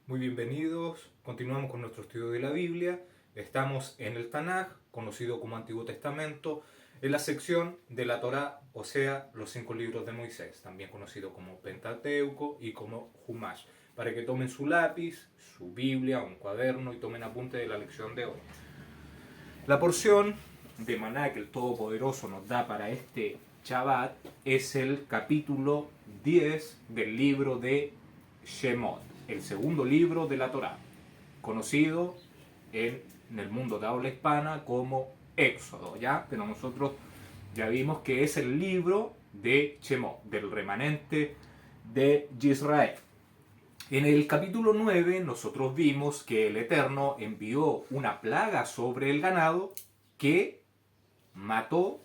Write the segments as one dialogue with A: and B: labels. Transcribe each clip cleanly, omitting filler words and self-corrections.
A: Muy bienvenidos. Continuamos con nuestro estudio de la Biblia. Estamos en el Tanaj, conocido como Antiguo Testamento, en la sección de la Torá, o sea, los 5 libros de Moisés, también conocido como Pentateuco y como Humash, para que tomen su lápiz, su Biblia, un cuaderno y tomen apunte de la lección de hoy. La porción de maná que el Todopoderoso nos da para este Shabbat es el capítulo 10 del libro de Shemot, el segundo libro de la Torá, conocido en el mundo de habla hispana como Éxodo, ¿ya? Pero nosotros ya vimos que es el libro de Shemot, del remanente de Israel. En el capítulo 9 nosotros vimos que el Eterno envió una plaga sobre el ganado que mató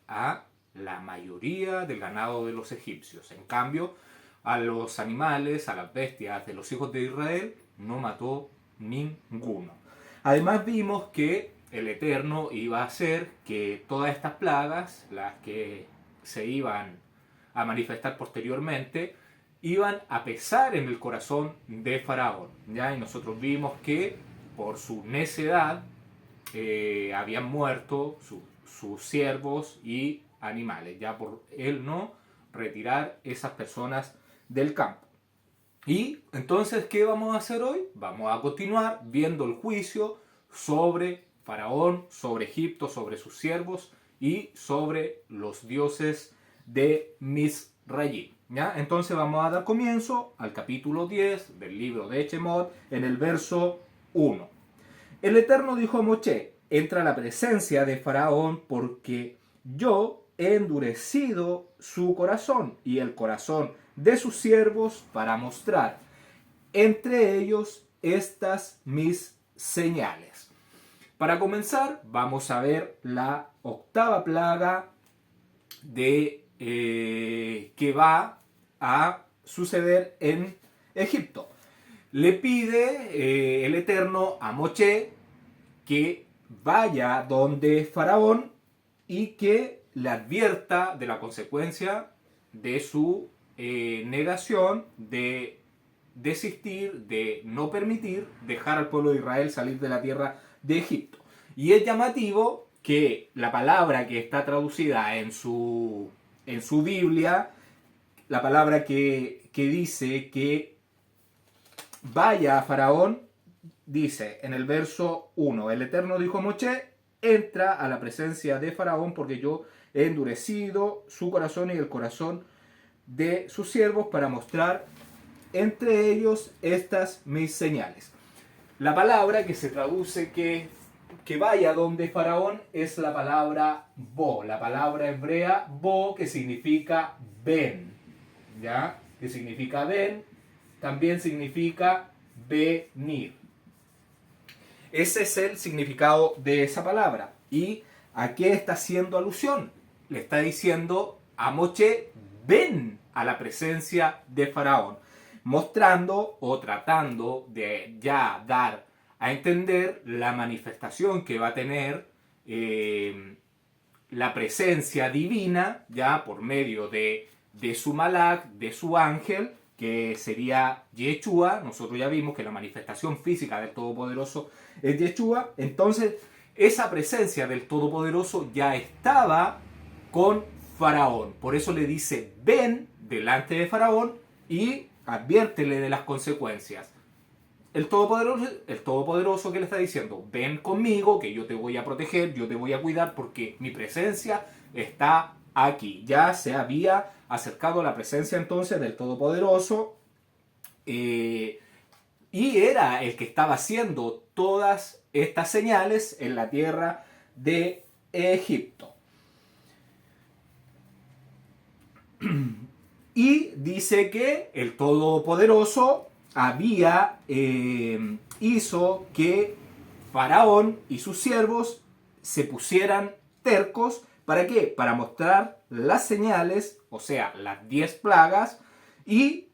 A: a la mayoría del ganado de los egipcios. En cambio, a los animales, a las bestias de los hijos de Israel, no mató ninguno. Además vimos que el Eterno iba a hacer que todas estas plagas, las que se iban a manifestar posteriormente, iban a pesar en el corazón de Faraón, ¿ya? Y nosotros vimos que por su necedad habían muerto sus siervos y animales, ya por él no retirar esas personas del campo. Y entonces, ¿qué vamos a hacer hoy? Vamos a continuar viendo el juicio sobre Faraón, sobre Egipto, sobre sus siervos y sobre los dioses de Misrayim. ¿Ya? Entonces vamos a dar comienzo al capítulo 10 del libro de Shemot en el verso 1. El Eterno dijo a Moshe: entra a la presencia de Faraón, porque yo he endurecido su corazón y el corazón de sus siervos para mostrar entre ellos estas mis señales. Para comenzar, vamos a ver la octava plaga de que va a suceder en Egipto. Le pide el Eterno a Moshe que vaya donde Faraón y que le advierta de la consecuencia de su negación de desistir, de no permitir dejar al pueblo de Israel salir de la tierra de Egipto. Y es llamativo que la palabra que está traducida en su Biblia, la palabra que dice que vaya a Faraón, dice en el verso 1, el Eterno dijo a Moshe: entra a la presencia de Faraón, porque yo he endurecido su corazón y el corazón de sus siervos para mostrar entre ellos estas mis señales. La palabra que se traduce que vaya donde Faraón es la palabra bo, la palabra hebrea bo, que significa ven, ¿ya? Que significa ven, también significa venir. Ese es el significado de esa palabra. ¿Y a qué está haciendo alusión? Le está diciendo a Moshe: ven a la presencia de Faraón, mostrando o tratando de ya dar a entender la manifestación que va a tener la presencia divina, ya por medio de su malach, de su ángel, que sería Yeshua. Nosotros ya vimos que la manifestación física del Todopoderoso es Yeshua. Entonces, esa presencia del Todopoderoso ya estaba con Faraón. Por eso le dice: ven delante de Faraón y adviértele de las consecuencias. El Todopoderoso que le está diciendo: ven conmigo, que yo te voy a proteger, yo te voy a cuidar, porque mi presencia está aquí. Ya se había acercado a la presencia entonces del Todopoderoso y era el que estaba haciendo todas estas señales en la tierra de Egipto. Y dice que el Todopoderoso hizo que Faraón y sus siervos se pusieran tercos. ¿Para qué? Para mostrar las señales, o sea, las 10 plagas, y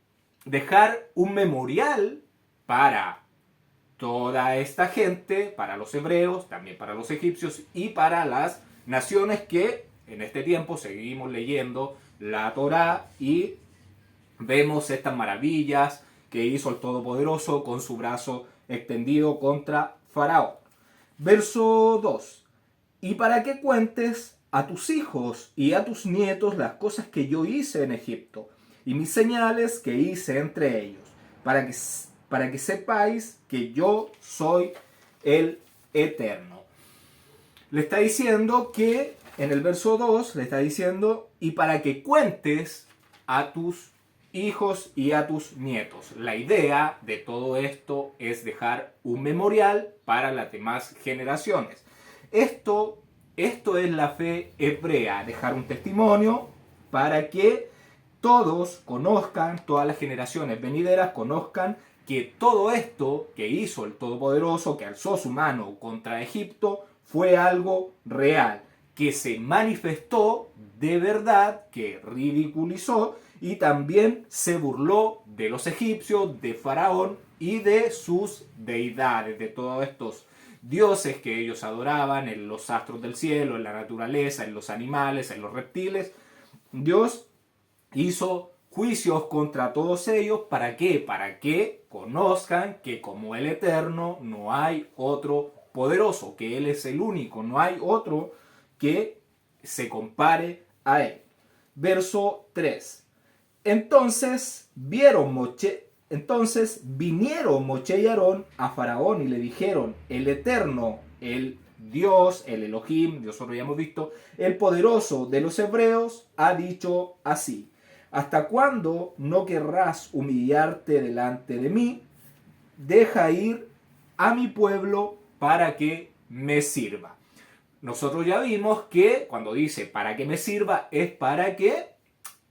A: dejar un memorial para toda esta gente, para los hebreos, también para los egipcios y para las naciones que en este tiempo seguimos leyendo la Torá y vemos estas maravillas
B: que hizo el Todopoderoso con su brazo extendido contra Faraón. Verso 2. Y para que cuentes a tus hijos y a tus nietos las cosas que yo hice en Egipto y mis señales que hice entre ellos, para que sepáis que yo soy el Eterno. Le está diciendo que, en el verso 2, le está diciendo, y para que cuentes a tus hijos y a tus nietos. La idea de todo esto es dejar un memorial para las demás generaciones. Esto es la fe hebrea, dejar un testimonio para que todos conozcan, todas las generaciones venideras conozcan que todo esto que hizo el Todopoderoso, que alzó su mano contra Egipto, fue algo real, que se manifestó de verdad, que ridiculizó y también se burló de los egipcios, de Faraón y de sus deidades, de todos estos dioses que ellos adoraban, en los astros del cielo, en la naturaleza, en los animales, en los reptiles. Dios hizo juicios contra todos ellos. ¿Para qué? Para que conozcan que como el Eterno no hay otro poderoso, que Él es el único, no hay otro que se compare a Él. Verso 3. Entonces vinieron Moche y Aarón a Faraón y le dijeron, el Eterno, el Dios, el Elohim, nosotros ya hemos visto, el poderoso de los hebreos, ha dicho así: ¿hasta cuándo no querrás humillarte delante de mí? Deja ir a mi pueblo para que me sirva. Nosotros ya vimos que cuando dice para que me sirva es para que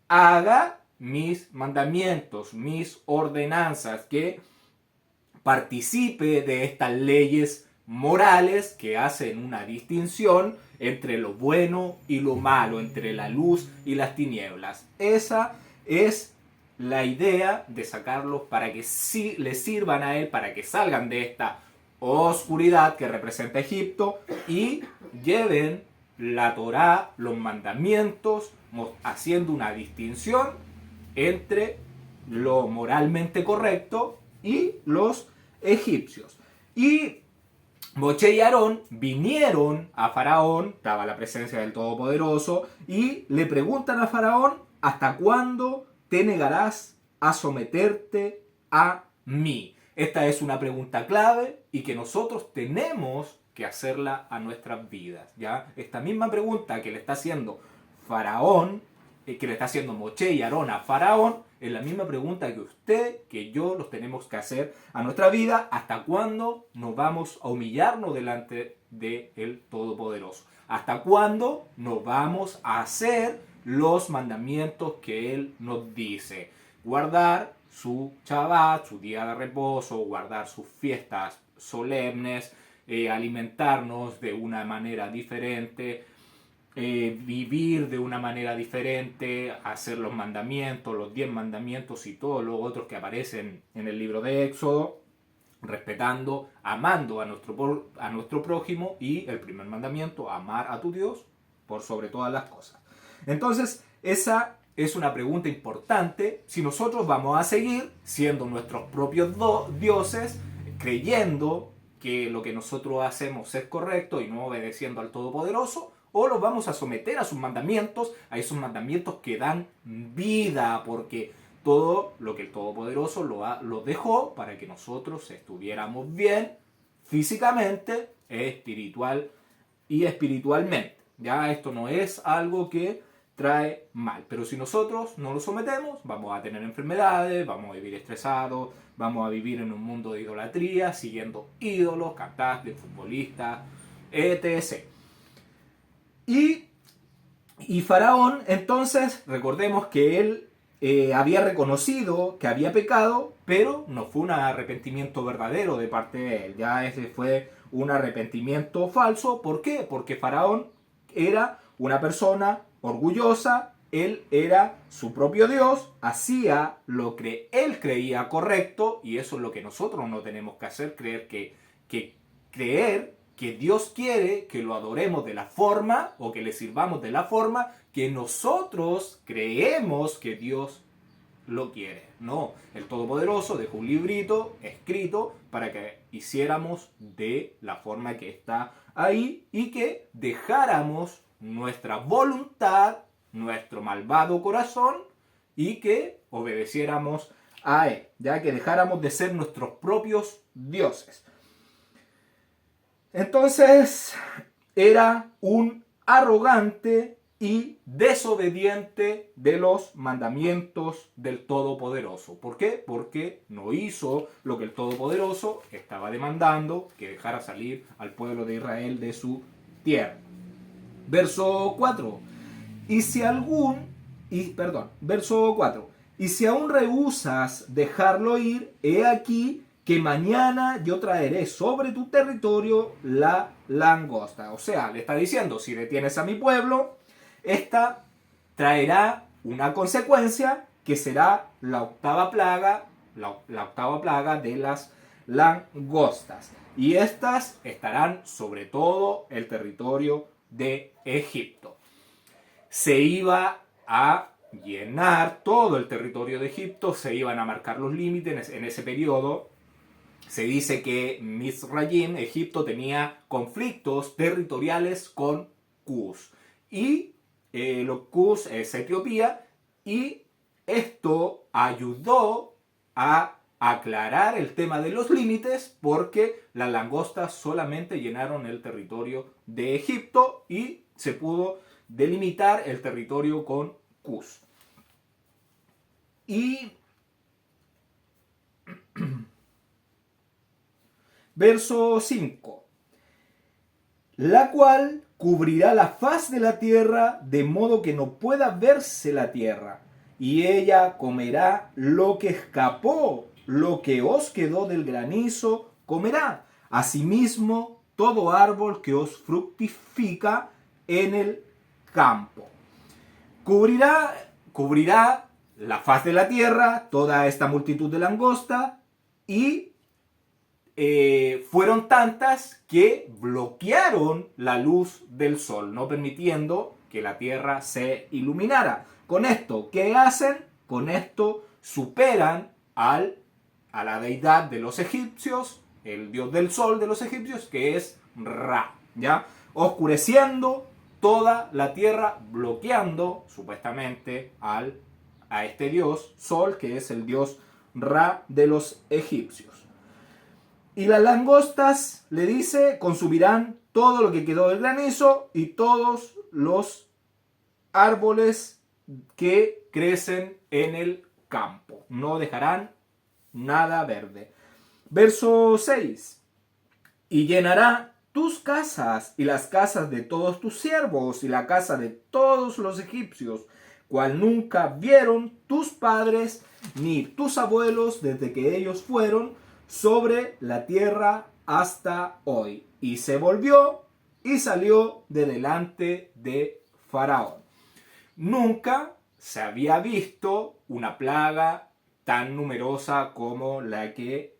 B: haga mis mandamientos, mis ordenanzas, que participe de estas leyes morales que hacen una distinción entre lo bueno y lo malo, entre la luz y las tinieblas. Esa es la idea de sacarlos para que sí le sirvan a Él, para que salgan de esta oscuridad que representa Egipto y lleven la Torá, los mandamientos, haciendo una distinción entre lo moralmente correcto y los egipcios. Y Moche y Aarón vinieron a Faraón, estaba la presencia del Todopoderoso, y le preguntan a Faraón, ¿hasta cuándo te negarás a someterte a mí? Esta es una pregunta clave y que nosotros tenemos que hacerla a nuestras vidas, ¿ya? Esta misma pregunta que le está haciendo Faraón, que le está haciendo Moche y Aarón a Faraón, es la misma pregunta que usted, que yo los tenemos que hacer a nuestra vida. ¿Hasta cuándo nos vamos a humillarnos delante del Todopoderoso? ¿Hasta cuándo nos vamos a hacer los mandamientos que Él nos dice? Guardar su Shabbat, su día de reposo, guardar sus fiestas solemnes, alimentarnos de una manera diferente, vivir de una manera diferente, hacer los mandamientos, los 10 mandamientos y todos los otros que aparecen en el libro de Éxodo, respetando, amando a nuestro prójimo, y el primer mandamiento, amar a tu Dios por sobre todas las cosas. Entonces, esa es una pregunta importante si nosotros vamos a seguir siendo nuestros propios dioses, creyendo que lo que nosotros hacemos es correcto y no obedeciendo al Todopoderoso, o los vamos a someter a sus mandamientos, a esos mandamientos que dan vida, porque todo lo que el Todopoderoso lo dejó para que nosotros estuviéramos bien físicamente, espiritual y espiritualmente. Ya esto no es algo que trae mal, pero si nosotros no lo sometemos, vamos a tener enfermedades, vamos a vivir estresados, vamos a vivir en un mundo de idolatría, siguiendo ídolos, cantantes, futbolistas, etc. Y Faraón, entonces, recordemos que él había reconocido que había pecado, pero no fue un arrepentimiento verdadero de parte de él. Ya ese fue un arrepentimiento falso. ¿Por qué? Porque Faraón era una persona orgullosa, él era su propio Dios, hacía lo que él creía correcto, y eso es lo que nosotros no tenemos que hacer, creer que Dios quiere que lo adoremos de la forma o que le sirvamos de la forma que nosotros creemos que Dios lo quiere. No, el Todopoderoso dejó un librito escrito para que hiciéramos de la forma que está ahí y que dejáramos nuestra voluntad, nuestro malvado corazón y que obedeciéramos a Él, ya que dejáramos de ser nuestros propios dioses. Entonces era un arrogante y desobediente de los mandamientos del Todopoderoso. ¿Por qué? Porque no hizo lo que el Todopoderoso estaba demandando, que dejara salir al pueblo de Israel de su tierra. Verso 4. Verso 4. Y si aún rehusas dejarlo ir, he aquí que mañana yo traeré sobre tu territorio la langosta. O sea, le está diciendo, si detienes a mi pueblo, esta traerá una consecuencia que será la octava plaga de las langostas. Y estas estarán sobre todo el territorio de Egipto. Se iba a llenar todo el territorio de Egipto, se iban a marcar los límites en ese periodo. Se dice que Mizraim, Egipto, tenía conflictos territoriales con Cus. Y Cus es Etiopía, y esto ayudó a aclarar el tema de los límites porque las langostas solamente llenaron el territorio de Egipto y se pudo delimitar el territorio con Cus. Y verso 5. La cual cubrirá la faz de la tierra de modo que no pueda verse la tierra. Y ella comerá lo que escapó, lo que os quedó del granizo, comerá. Asimismo, todo árbol que os fructifica en el campo. Cubrirá la faz de la tierra, toda esta multitud de langosta, y fueron tantas que bloquearon la luz del sol, no permitiendo que la tierra se iluminara. Con esto, ¿qué hacen? Con esto superan a la deidad de los egipcios, el dios del sol de los egipcios, que es Ra, ¿ya? Oscureciendo toda la tierra, bloqueando supuestamente a este dios sol, que es el dios Ra de los egipcios. Y las langostas, le dice, consumirán todo lo que quedó del granizo y todos los árboles que crecen en el campo. No dejarán nada verde. Verso 6. Y llenará tus casas y las casas de todos tus siervos y la casa de todos los egipcios, cual nunca vieron tus padres ni tus abuelos desde que ellos fueron sobre la tierra hasta hoy. Y se volvió y salió de delante de Faraón. Nunca se había visto una plaga tan numerosa como la que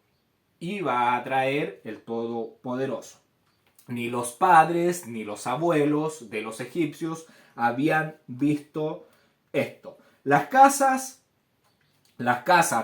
B: iba a traer el Todopoderoso. Ni los padres ni los abuelos de los egipcios habían visto esto. Las casas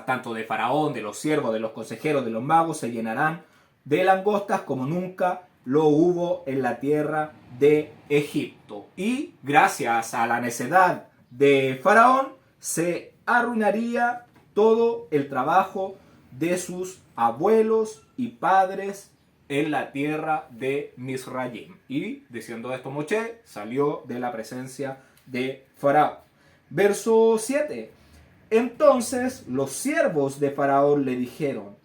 B: tanto de Faraón, de los siervos, de los consejeros, de los magos, se llenarán de langostas como nunca lo hubo en la tierra de Egipto. Y gracias a la necedad de Faraón, se arruinaría todo el trabajo de sus abuelos y padres en la tierra de Mizraim. Y diciendo esto, Moshe salió de la presencia de Faraón. Verso 7. Entonces los siervos de Faraón le dijeron: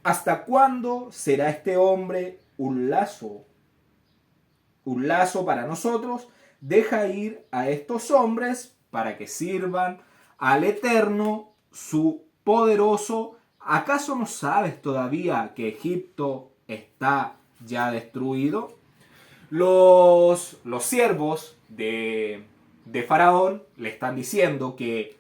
B: ¿hasta cuándo será este hombre un lazo para nosotros? Deja ir a estos hombres para que sirvan al Eterno, su poderoso. ¿Acaso no sabes todavía que Egipto está ya destruido? Los siervos de Faraón le están diciendo que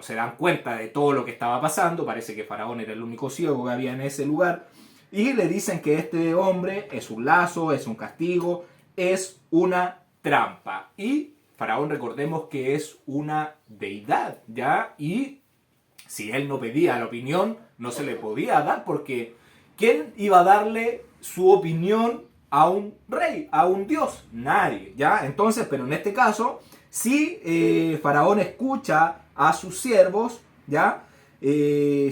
B: se dan cuenta de todo lo que estaba pasando. Parece que Faraón era el único ciego que había en ese lugar. Y le dicen que este hombre es un lazo, es un castigo, es una trampa. Y Faraón, recordemos que es una deidad, ¿ya? Y si él no pedía la opinión, no se le podía dar, porque ¿quién iba a darle su opinión a un rey, a un dios? Nadie, ¿ya? Entonces, pero en este caso, si Faraón escucha a sus siervos, ¿ya?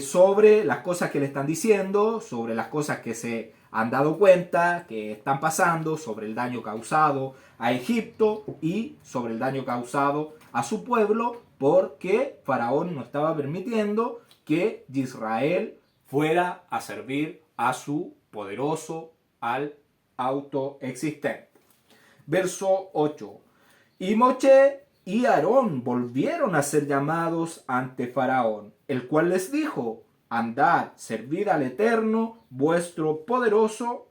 B: Sobre las cosas que le están diciendo, sobre las cosas que se han dado cuenta, que están pasando, sobre el daño causado a Egipto y sobre el daño causado a su pueblo, porque Faraón no estaba permitiendo que Israel fuera a servir a su poderoso, al autoexistente. Verso 8. Y Moche y Aarón volvieron a ser llamados ante Faraón, el cual les dijo: andad, servid al Eterno, vuestro poderoso.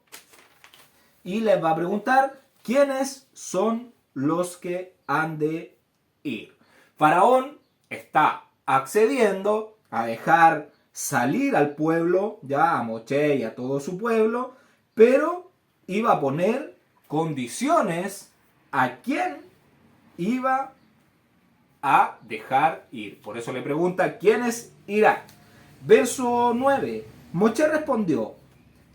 B: Y les va a preguntar: ¿quiénes son los que han de ir? Faraón está accediendo a dejar salir al pueblo, ya a Moche y a todo su pueblo, pero iba a poner condiciones a quién iba a dejar ir. Por eso le pregunta: ¿quiénes irán? Verso 9. Moche respondió: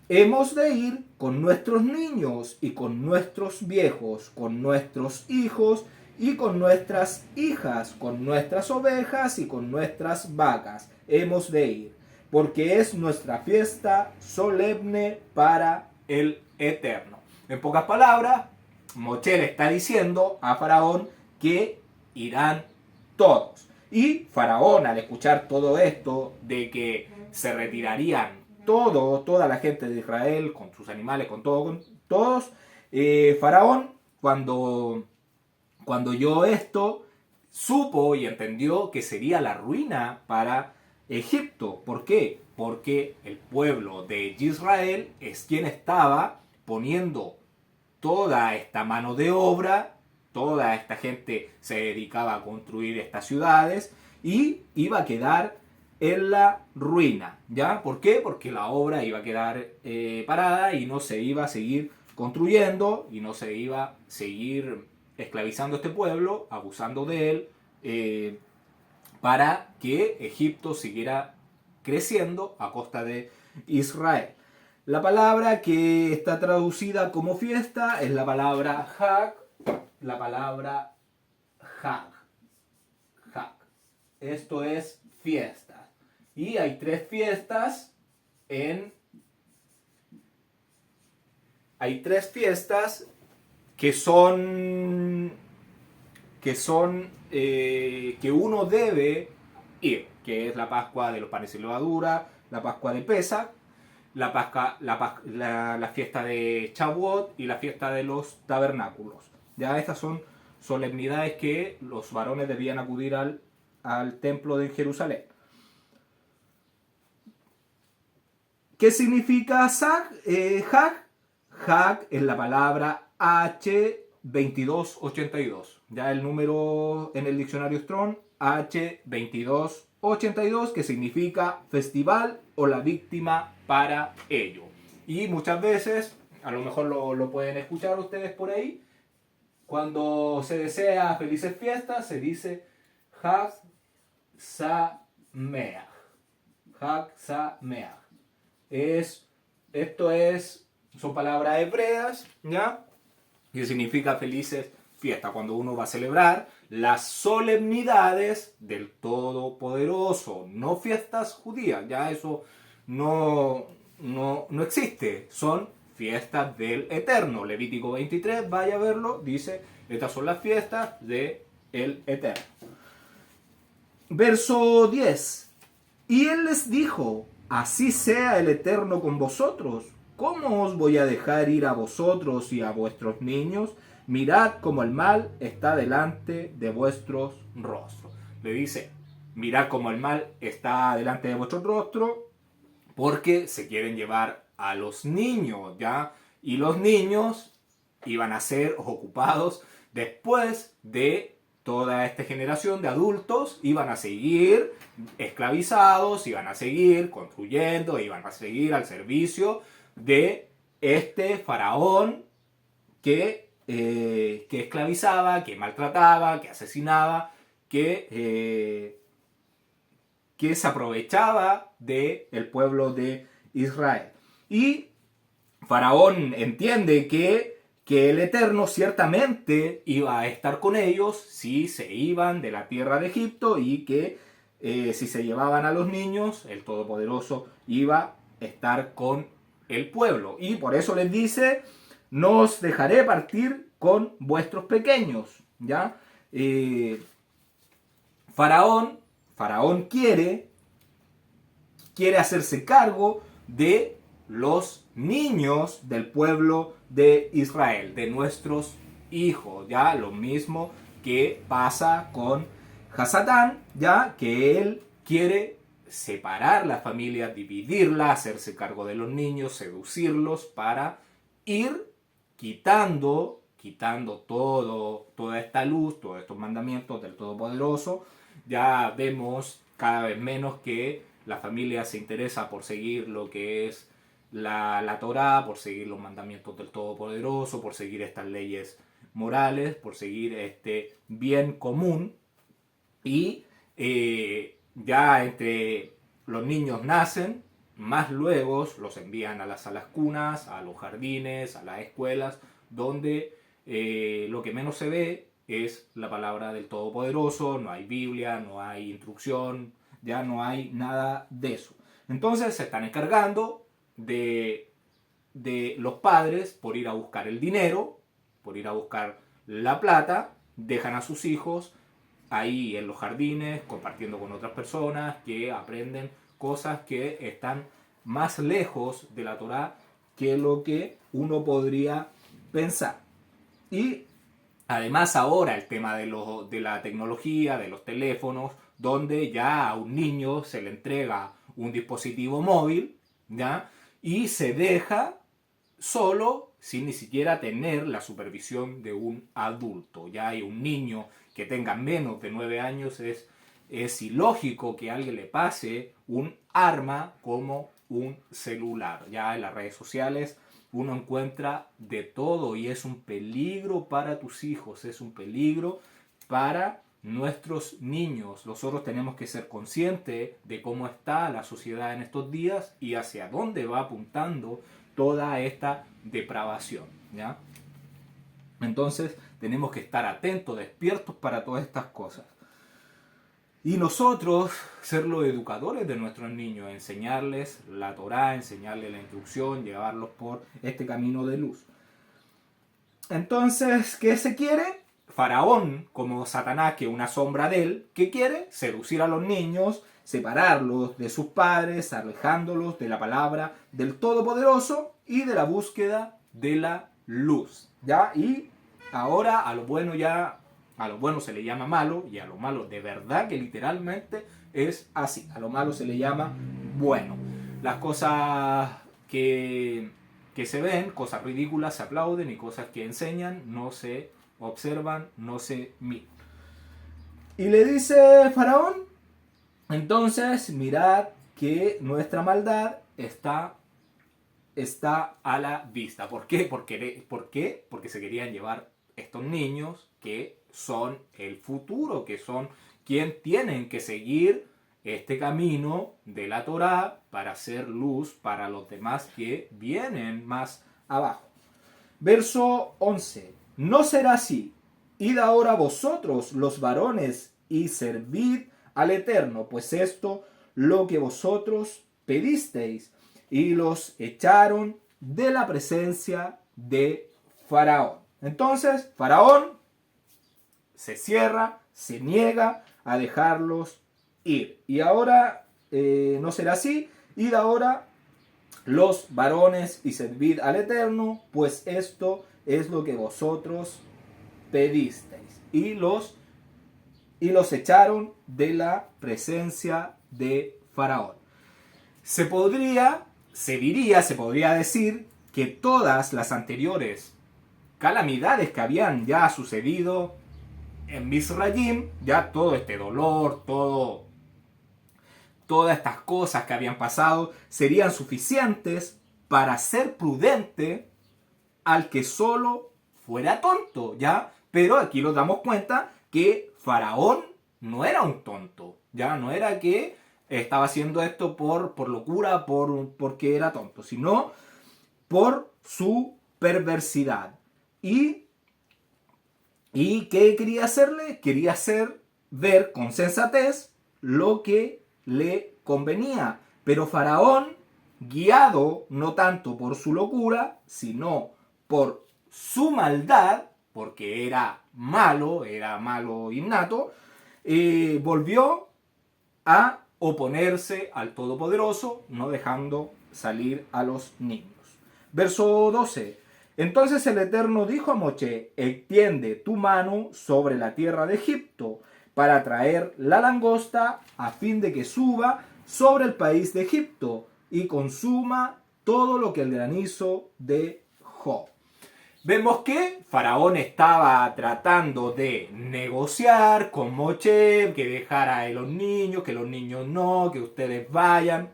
B: hemos de ir con nuestros niños y con nuestros viejos, con nuestros hijos y con nuestras hijas, con nuestras ovejas y con nuestras vacas. Hemos de ir, porque es nuestra fiesta solemne para el Eterno. En pocas palabras, Moche le está diciendo a Faraón que irán todos. Y Faraón, al escuchar todo esto de que se retirarían toda la gente de Israel, con sus animales, con todos, Faraón, cuando oyó esto, supo y entendió que sería la ruina para Egipto. ¿Por qué? Porque el pueblo de Israel es quien estaba poniendo toda esta mano de obra, toda esta gente se dedicaba a construir estas ciudades y iba a quedar en la ruina, ¿ya? ¿Por qué? Porque la obra iba a quedar parada y no se iba a seguir construyendo y no se iba a seguir esclavizando a este pueblo, abusando de él, para que Egipto siguiera creciendo a costa de Israel. La palabra que está traducida como fiesta es la palabra Hag, la palabra Hag. Hag. Esto es fiesta. Y hay tres fiestas Hay tres fiestas que uno debe ir, que es la Pascua de los panes sin levadura, la Pascua de Pesach, la fiesta de Shavuot y la fiesta de los tabernáculos. Ya estas son solemnidades que los varones debían acudir al templo de Jerusalén. ¿Qué significa Hag? Hag es la palabra H2282. Ya el número en el diccionario Strong, H2282, que significa festival o la víctima para ello. Y muchas veces, a lo mejor lo pueden escuchar ustedes por ahí, cuando se desea felices fiestas, se dice Hag Sameach. Hag Sameach. Son palabras hebreas, ¿ya? Que significa felices fiestas, cuando uno va a celebrar las solemnidades del Todopoderoso, no fiestas judías, ya eso no existe, son fiestas del Eterno. Levítico 23, vaya a verlo, dice, estas son las fiestas del Eterno. Verso 10. Y él les dijo: así sea el Eterno con vosotros. ¿Cómo os voy a dejar ir a vosotros y a vuestros niños? Mirad cómo el mal está delante de vuestros rostros. Le dice, mirad cómo el mal está delante de vuestro rostro, porque se quieren llevar a los niños, ¿ya? Y los niños iban a ser ocupados después de toda esta generación de adultos, iban a seguir esclavizados, iban a seguir construyendo, iban a seguir al servicio de este faraón que que esclavizaba, que maltrataba, que asesinaba, que se aprovechaba del pueblo de Israel. Y Faraón entiende que el Eterno ciertamente iba a estar con ellos si se iban de la tierra de Egipto y que si se llevaban a los niños, el Todopoderoso iba a estar con el pueblo. Y por eso les dice, no os dejaré partir con vuestros pequeños. ¿Ya? Faraón quiere hacerse cargo de los niños del pueblo de Israel, de nuestros hijos, ya lo mismo que pasa con Hasatán, ya que él quiere separar la familia, dividirla, hacerse cargo de los niños, seducirlos para ir quitando toda esta luz, todos estos mandamientos del Todopoderoso. Ya vemos cada vez menos que la familia se interesa por seguir lo que es la Torá, por seguir los mandamientos del Todopoderoso, por seguir estas leyes morales, por seguir este bien común. Y ya entre los niños nacen, más luego los envían a las cunas, a los jardines, a las escuelas, donde lo que menos se ve es la palabra del Todopoderoso, no hay Biblia, no hay instrucción, ya no hay nada de eso. Entonces se están encargando de los padres por ir a buscar el dinero, por ir a buscar la plata, dejan a sus hijos ahí en los jardines, compartiendo con otras personas que aprenden cosas que están más lejos de la Torá que lo que uno podría pensar. Y además ahora el tema de la tecnología, de los teléfonos, donde ya a un niño se le entrega un dispositivo móvil, ¿ya? Y se deja solo sin ni siquiera tener la supervisión de un adulto. Ya hay un niño que tenga menos de 9 años, es ilógico que a alguien le pase un arma como un celular. Ya en las redes sociales uno encuentra de todo y es un peligro para tus hijos, es un peligro para nuestros niños. Nosotros tenemos que ser conscientes de cómo está la sociedad en estos días y hacia dónde va apuntando toda esta depravación, ¿ya? Entonces tenemos que estar atentos, despiertos para todas estas cosas. Y nosotros ser los educadores de nuestros niños, enseñarles la Torá, enseñarles la instrucción, llevarlos por este camino de luz. Entonces, ¿qué se quiere? Faraón, como Satanás, que es una sombra de él, ¿qué quiere? Seducir a los niños, separarlos de sus padres, alejándolos de la palabra del Todopoderoso y de la búsqueda de la luz. ¿Ya? Y ahora a lo bueno se le llama malo, y a lo malo de verdad que literalmente es así. A lo malo se le llama bueno. Las cosas que se ven, cosas ridículas se aplauden, y cosas que enseñan no se observan, no se miran. Y le dice Faraón, entonces mirad que nuestra maldad está a la vista. ¿Por qué? Porque se querían llevar estos niños que son el futuro, que son quien tienen que seguir este camino de la Torá para hacer luz para los demás que vienen más abajo. Verso 11. No será así. Id ahora vosotros los varones y servid al Eterno, pues esto lo que vosotros pedisteis. Y los echaron de la presencia de Faraón. Entonces Faraón se cierra, se niega a dejarlos ir. Y ahora no será así. Id ahora los varones y servid al Eterno, pues esto es lo que vosotros pedisteis. Y los echaron de la presencia de Faraón. Se podría decir que todas las anteriores calamidades que habían ya sucedido en Misrayim, ya todo este dolor, todas estas cosas que habían pasado, serían suficientes para ser prudente al que solo fuera tonto, ¿ya? Pero aquí nos damos cuenta que Faraón no era un tonto, ¿ya? No era que estaba haciendo esto por locura, porque era tonto, sino por su perversidad. ¿Y qué quería hacerle? Quería ver con sensatez lo que le convenía. Pero Faraón, guiado no tanto por su locura, sino por su maldad, porque era malo innato, volvió a oponerse al Todopoderoso, no dejando salir a los niños. Verso 12. Entonces el Eterno dijo a Moshe: extiende tu mano sobre la tierra de Egipto para traer la langosta a fin de que suba sobre el país de Egipto y consuma todo lo que el granizo dejó. Vemos que Faraón estaba tratando de negociar con Moshe, que dejara a los niños, que los niños no, que ustedes vayan.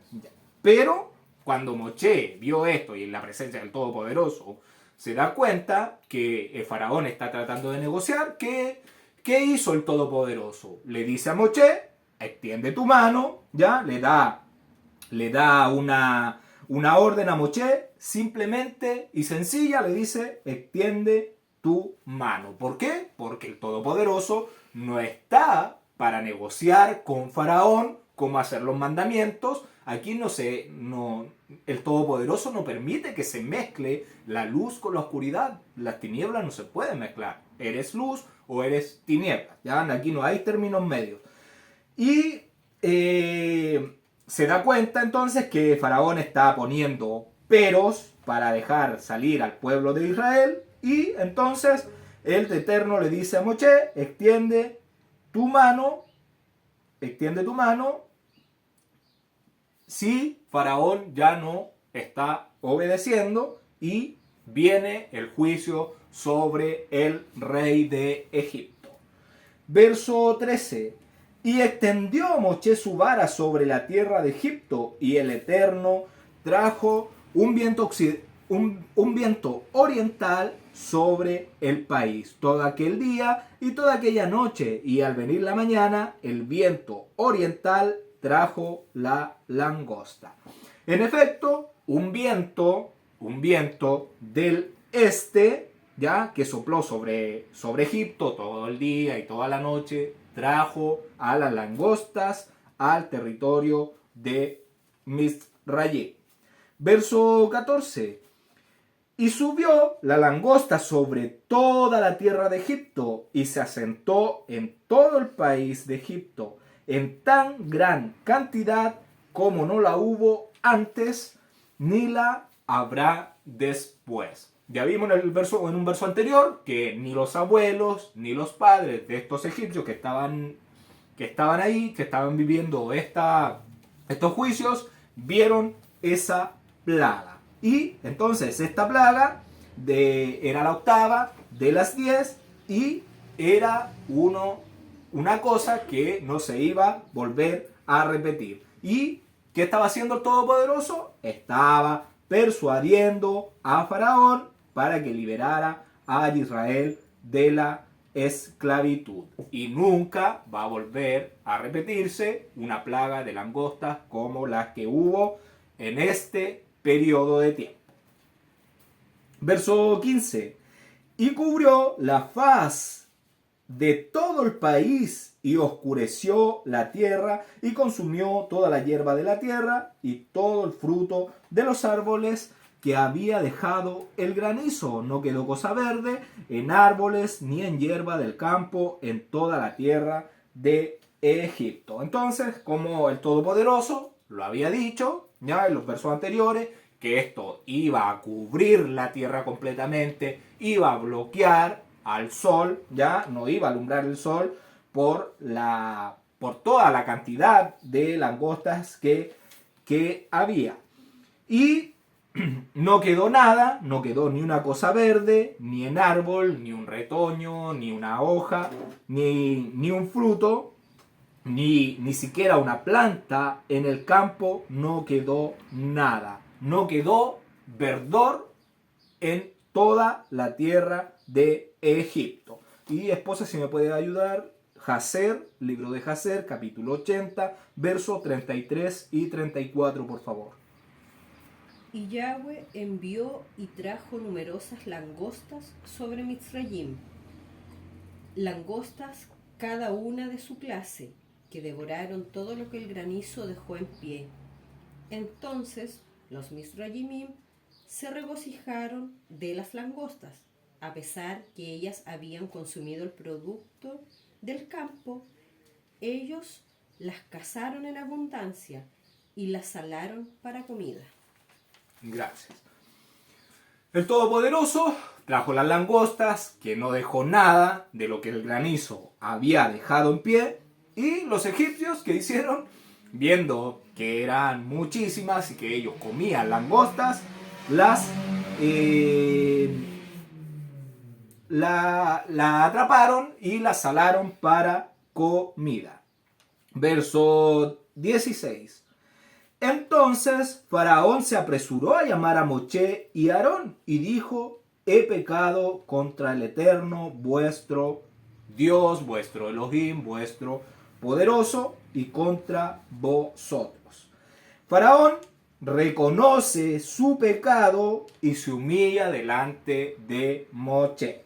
B: Pero cuando Moshe vio esto y en la presencia del Todopoderoso se da cuenta que el Faraón está tratando de negociar, ¿qué hizo el Todopoderoso? Le dice a Moshe: extiende tu mano, ¿ya? Le da una orden a Moshe, simplemente y sencilla, le dice: extiende tu mano. ¿Por qué? Porque el Todopoderoso no está para negociar con Faraón cómo hacer los mandamientos. Aquí el Todopoderoso no permite que se mezcle la luz con la oscuridad. Las tinieblas no se pueden mezclar. Eres luz o eres tinieblas. ¿Ya? Aquí no hay términos medios. Y se da cuenta entonces que Faraón está poniendo peros para dejar salir al pueblo de Israel. Y entonces el Eterno le dice a Moshe: extiende tu mano. Si Faraón ya no está obedeciendo, y viene el juicio sobre el rey de Egipto. Verso 13. Y extendió Moshe su vara sobre la tierra de Egipto, y el Eterno trajo un viento oriental sobre el país todo aquel día y toda aquella noche, y al venir la mañana el viento oriental trajo la langosta. En efecto, un viento del este, ya, que sopló sobre Egipto todo el día y toda la noche, trajo a las langostas al territorio de Misrayim. Verso 14. Y subió la langosta sobre toda la tierra de Egipto y se asentó en todo el país de Egipto en tan gran cantidad como no la hubo antes ni la habrá después. Ya vimos en un verso anterior que ni los abuelos ni los padres de estos egipcios que estaban ahí, que estaban viviendo estos juicios, vieron esa plaga. Y entonces esta plaga era la octava de las 10 y era una cosa que no se iba a volver a repetir. ¿Y qué estaba haciendo el Todopoderoso? Estaba persuadiendo a Faraón para que liberara a Israel de la esclavitud. Y nunca va a volver a repetirse una plaga de langostas como las que hubo en este periodo de tiempo. Verso 15. Y cubrió la faz de todo el país y oscureció la tierra y consumió toda la hierba de la tierra y todo el fruto de los árboles que había dejado el granizo. No quedó cosa verde en árboles ni en hierba del campo en toda la tierra de Egipto. Entonces, como el Todopoderoso lo había dicho ya en los versos anteriores, que esto iba a cubrir la tierra completamente, iba a bloquear al sol, ya no iba a alumbrar el sol por toda la cantidad de langostas que había. Y no quedó nada, no quedó ni una cosa verde, ni en árbol, ni un retoño, ni una hoja, ni un fruto, ni siquiera una planta en el campo, no quedó nada. No quedó verdor en toda la tierra de Egipto. Y esposa, si me puede ayudar, Jacer, libro de Jacer, capítulo 80, versos 33 y 34, por favor.
C: Y Yahweh envió y trajo numerosas langostas sobre Mitzrayim, langostas cada una de su clase, que devoraron todo lo que el granizo dejó en pie. Entonces los Mizrayimim se regocijaron de las langostas, a pesar que ellas habían consumido el producto del campo. Ellos las cazaron en abundancia y las salaron para comida.
B: Gracias. El Todopoderoso trajo las langostas, que no dejó nada de lo que el granizo había dejado en pie, y los egipcios, ¿qué hicieron? Viendo que eran muchísimas y que ellos comían langostas, la atraparon y la salaron para comida. Verso 16. Entonces Faraón se apresuró a llamar a Moisés y Aarón y dijo: he pecado contra el Eterno vuestro Dios, vuestro Elohim, vuestro poderoso, y contra vosotros. Faraón reconoce su pecado y se humilla delante de Moisés.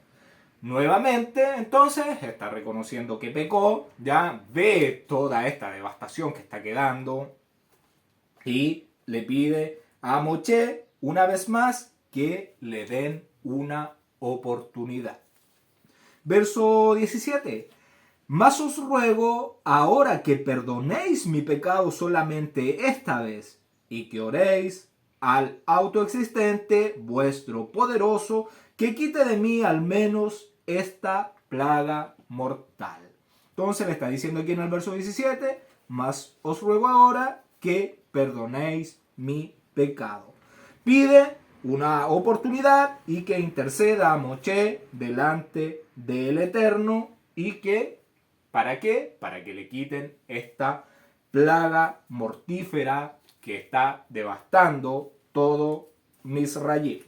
B: Nuevamente, entonces, está reconociendo que pecó, ya ve toda esta devastación que está quedando y le pide a Moisés una vez más que le den una oportunidad. Verso 17. Mas os ruego ahora que perdonéis mi pecado solamente esta vez, y que oréis al autoexistente, vuestro poderoso, que quite de mí al menos esta plaga mortal. Entonces le está diciendo aquí en el verso 17, mas os ruego ahora que perdonéis mi pecado. Pide una oportunidad y que interceda a Moisés delante del Eterno, y que, ¿para qué? Para que le quiten esta plaga mortífera que está devastando todo Misrayim.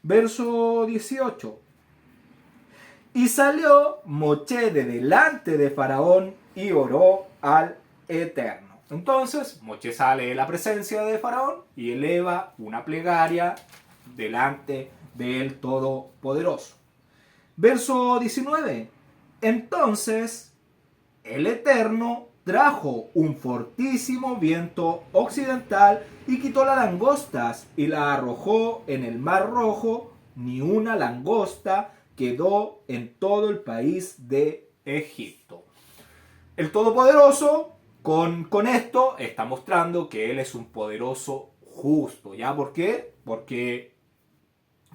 B: Verso 18. Y salió Moisés de delante de Faraón y oró al Eterno. Entonces Moisés sale de la presencia de Faraón y eleva una plegaria delante del Todopoderoso. Verso 19. Entonces el Eterno trajo un fortísimo viento occidental y quitó las langostas y la arrojó en el mar Rojo. Ni una langosta quedó en todo el país de Egipto. El Todopoderoso con esto está mostrando que Él es un poderoso justo. ¿Ya? ¿Por qué? Porque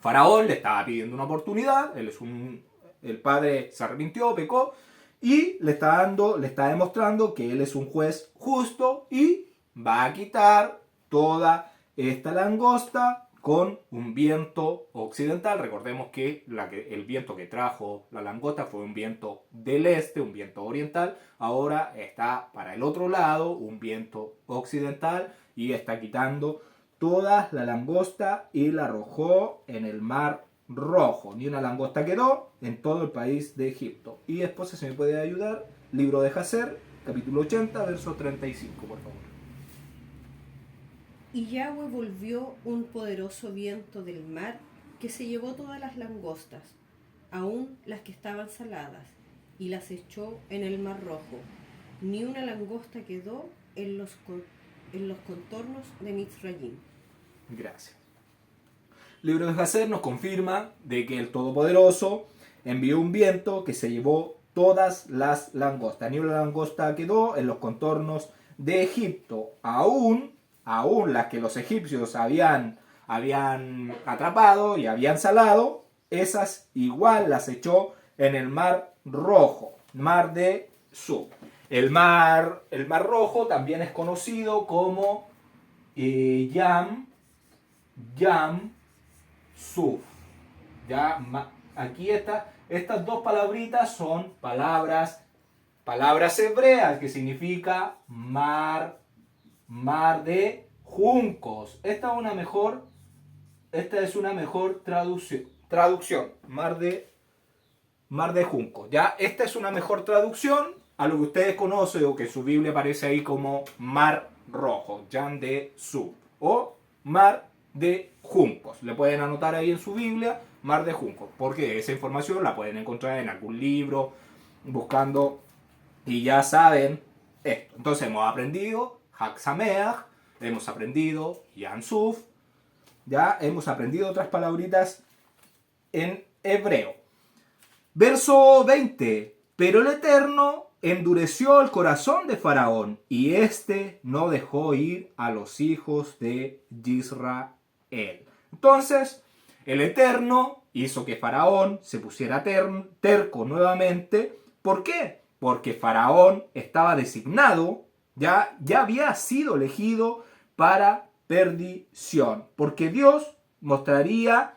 B: Faraón le estaba pidiendo una oportunidad. El padre se arrepintió, pecó, y le está demostrando que Él es un juez justo y va a quitar toda esta langosta con un viento occidental. Recordemos que el viento que trajo la langosta fue un viento del este, un viento oriental. Ahora está para el otro lado un viento occidental y está quitando toda la langosta y la arrojó en el mar Rojo. Ni una langosta quedó en todo el país de Egipto. Y esposa, si me puede ayudar, libro de Jacer, capítulo 80, verso 35, por favor.
C: Y Yahweh volvió un poderoso viento del mar que se llevó todas las langostas, aun las que estaban saladas, y las echó en el mar Rojo. Ni una langosta quedó en los contornos de Mitzrayim.
B: Gracias. El libro de Jacer nos confirma de que el Todopoderoso envió un viento que se llevó todas las langostas. Ni una langosta quedó en los contornos de Egipto. Aún las que los egipcios habían atrapado y habían salado, esas igual las echó en el mar Rojo, mar de Suf. El mar Rojo también es conocido como Yam Suf. Aquí estas dos palabritas son palabras hebreas que significa mar de juncos. Esta es una mejor traducción. traducción, mar de juncos. Ya, esta es una mejor traducción a lo que ustedes conocen o que su Biblia aparece ahí como mar rojo, Jan de Sub, o mar de juncos. Le pueden anotar ahí en su Biblia mar de juncos, porque esa información la pueden encontrar en algún libro, buscando, y ya saben esto. Entonces hemos aprendido Hag Sameach, hemos aprendido Yam Suf, ya hemos aprendido otras palabritas en hebreo. Verso 20. Pero el Eterno endureció el corazón de Faraón, y éste no dejó ir a los hijos de Israel. Entonces, el Eterno hizo que Faraón se pusiera terco nuevamente. ¿Por qué? Porque Faraón estaba designado, ya había sido elegido para perdición. Porque Dios mostraría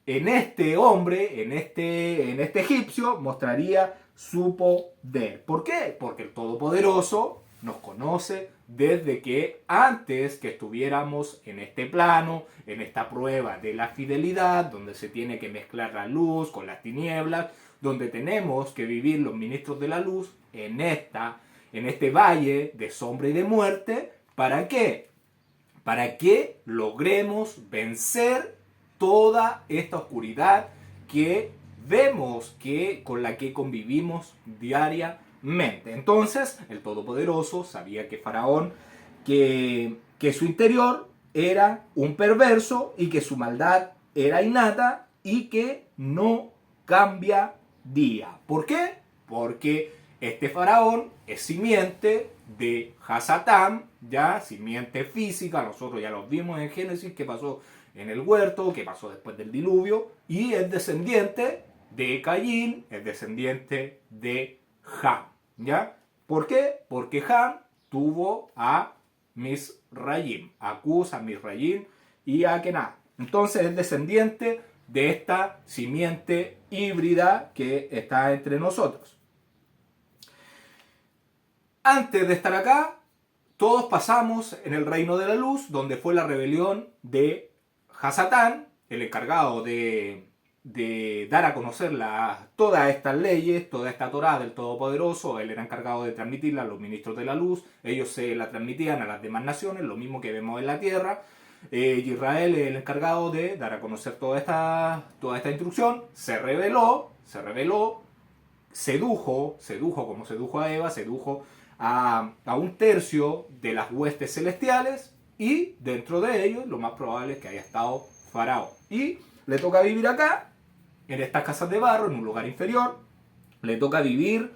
B: en este hombre, en este egipcio, mostraría su poder. ¿Por qué? Porque el Todopoderoso nos conoce desde que antes que estuviéramos en este plano, en esta prueba de la fidelidad, donde se tiene que mezclar la luz con las tinieblas, donde tenemos que vivir los ministros de la luz en este valle de sombra y de muerte. ¿Para qué? Para que logremos vencer toda esta oscuridad que vemos, con la que convivimos diariamente. Entonces, el Todopoderoso sabía que Faraón, que su interior era un perverso y que su maldad era innata y que no cambiaría. ¿Por qué? Porque este Faraón es simiente de Hasatán, ya simiente física. Nosotros ya lo vimos en Génesis, que pasó en el huerto, que pasó después del diluvio, y es descendiente de Caín, es descendiente de Ham, ¿ya? ¿Por qué? Porque Ham tuvo a Misrayim, a Cus, a Misrayim y a Kenan. Entonces es descendiente de esta simiente híbrida que está entre nosotros. Antes de estar acá, todos pasamos en el reino de la luz, donde fue la rebelión de Hasatán, el encargado de dar a conocer todas estas leyes, toda esta Torá del Todopoderoso. Él era encargado de transmitirla a los ministros de la luz. Ellos se la transmitían a las demás naciones, lo mismo que vemos en la tierra. Israel es el encargado de dar a conocer toda esta instrucción. Se rebeló, sedujo como sedujo a Eva, sedujo a un tercio de las huestes celestiales, y dentro de ellos lo más probable es que haya estado Faraón. Y le toca vivir acá, en estas casas de barro, en un lugar inferior. Le toca vivir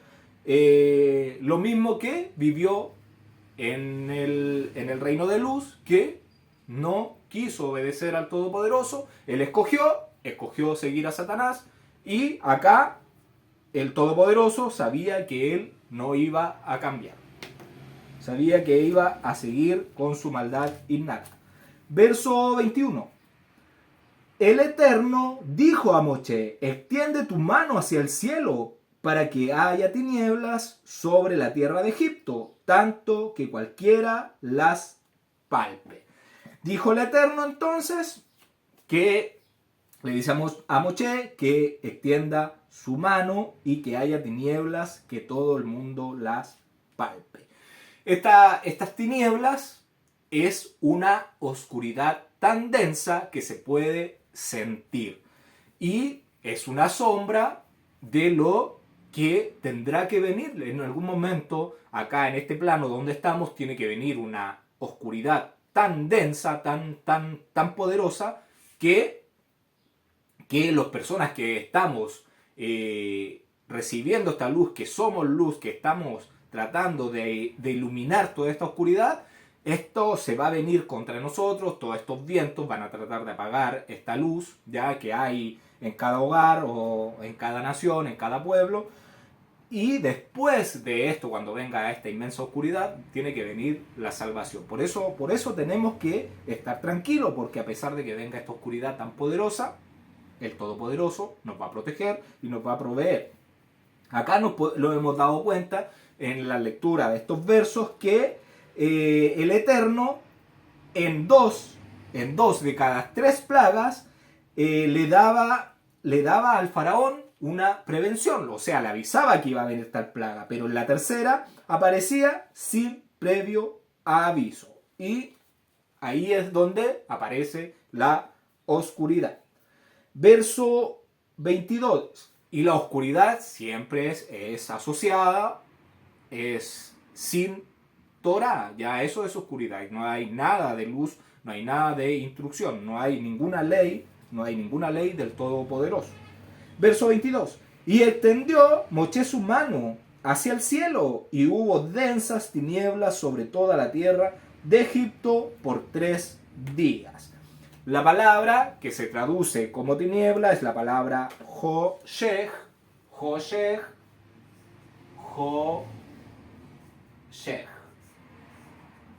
B: lo mismo que vivió en el reino de luz, que no quiso obedecer al Todopoderoso. Él escogió seguir a Satanás, y acá el Todopoderoso sabía que él no iba a cambiar. Sabía que iba a seguir con su maldad innata. Verso 21. El Eterno dijo a Moshe: extiende tu mano hacia el cielo para que haya tinieblas sobre la tierra de Egipto, tanto que cualquiera las palpe. Dijo el Eterno entonces que le dice a Moshe que extienda su mano y que haya tinieblas, que todo el mundo las palpe. Estas tinieblas es una oscuridad tan densa que se puede sentir, y es una sombra de lo que tendrá que venir en algún momento. Acá en este plano donde estamos tiene que venir una oscuridad tan densa, tan poderosa, que las personas que estamos recibiendo esta luz, que somos luz, que estamos tratando de iluminar toda esta oscuridad, esto se va a venir contra nosotros. Todos estos vientos van a tratar de apagar esta luz ya que hay en cada hogar, o en cada nación, en cada pueblo. Y después de esto, cuando venga esta inmensa oscuridad, tiene que venir la salvación. Por eso tenemos que estar tranquilos, porque a pesar de que venga esta oscuridad tan poderosa, el Todopoderoso nos va a proteger y nos va a proveer. Acá lo hemos dado cuenta en la lectura de estos versos, que el Eterno en dos de cada 3 plagas le daba le daba al faraón una prevención, o sea, le avisaba que iba a venir tal plaga, pero en la tercera aparecía sin previo aviso. Y ahí es donde aparece la oscuridad. Verso 22. Y la oscuridad siempre es asociada, es sin Torah, ya eso es oscuridad, y no hay nada de luz, no hay nada de instrucción, no hay ninguna ley del Todopoderoso. Verso 22. Y extendió Moshe su mano hacia el cielo, y hubo densas tinieblas sobre toda la tierra de Egipto por 3 días. La palabra que se traduce como tiniebla es la palabra Hoshech, Hoshech, Hoshech.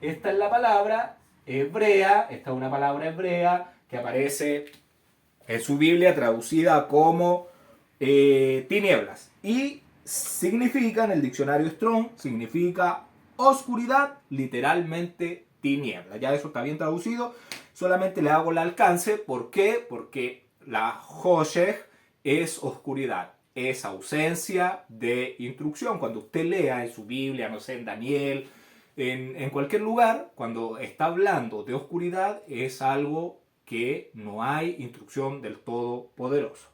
B: Esta es la palabra hebrea, esta es una palabra hebrea que aparece en su Biblia traducida como tinieblas. Y significa, en el diccionario Strong, significa oscuridad, literalmente tiniebla. Ya eso está bien traducido. Solamente le hago el alcance. ¿Por qué? Porque la Hoshech es oscuridad, es ausencia de instrucción. Cuando usted lea en su Biblia, no sé, en Daniel, en cualquier lugar, cuando está hablando de oscuridad, es algo que no hay instrucción del Todopoderoso.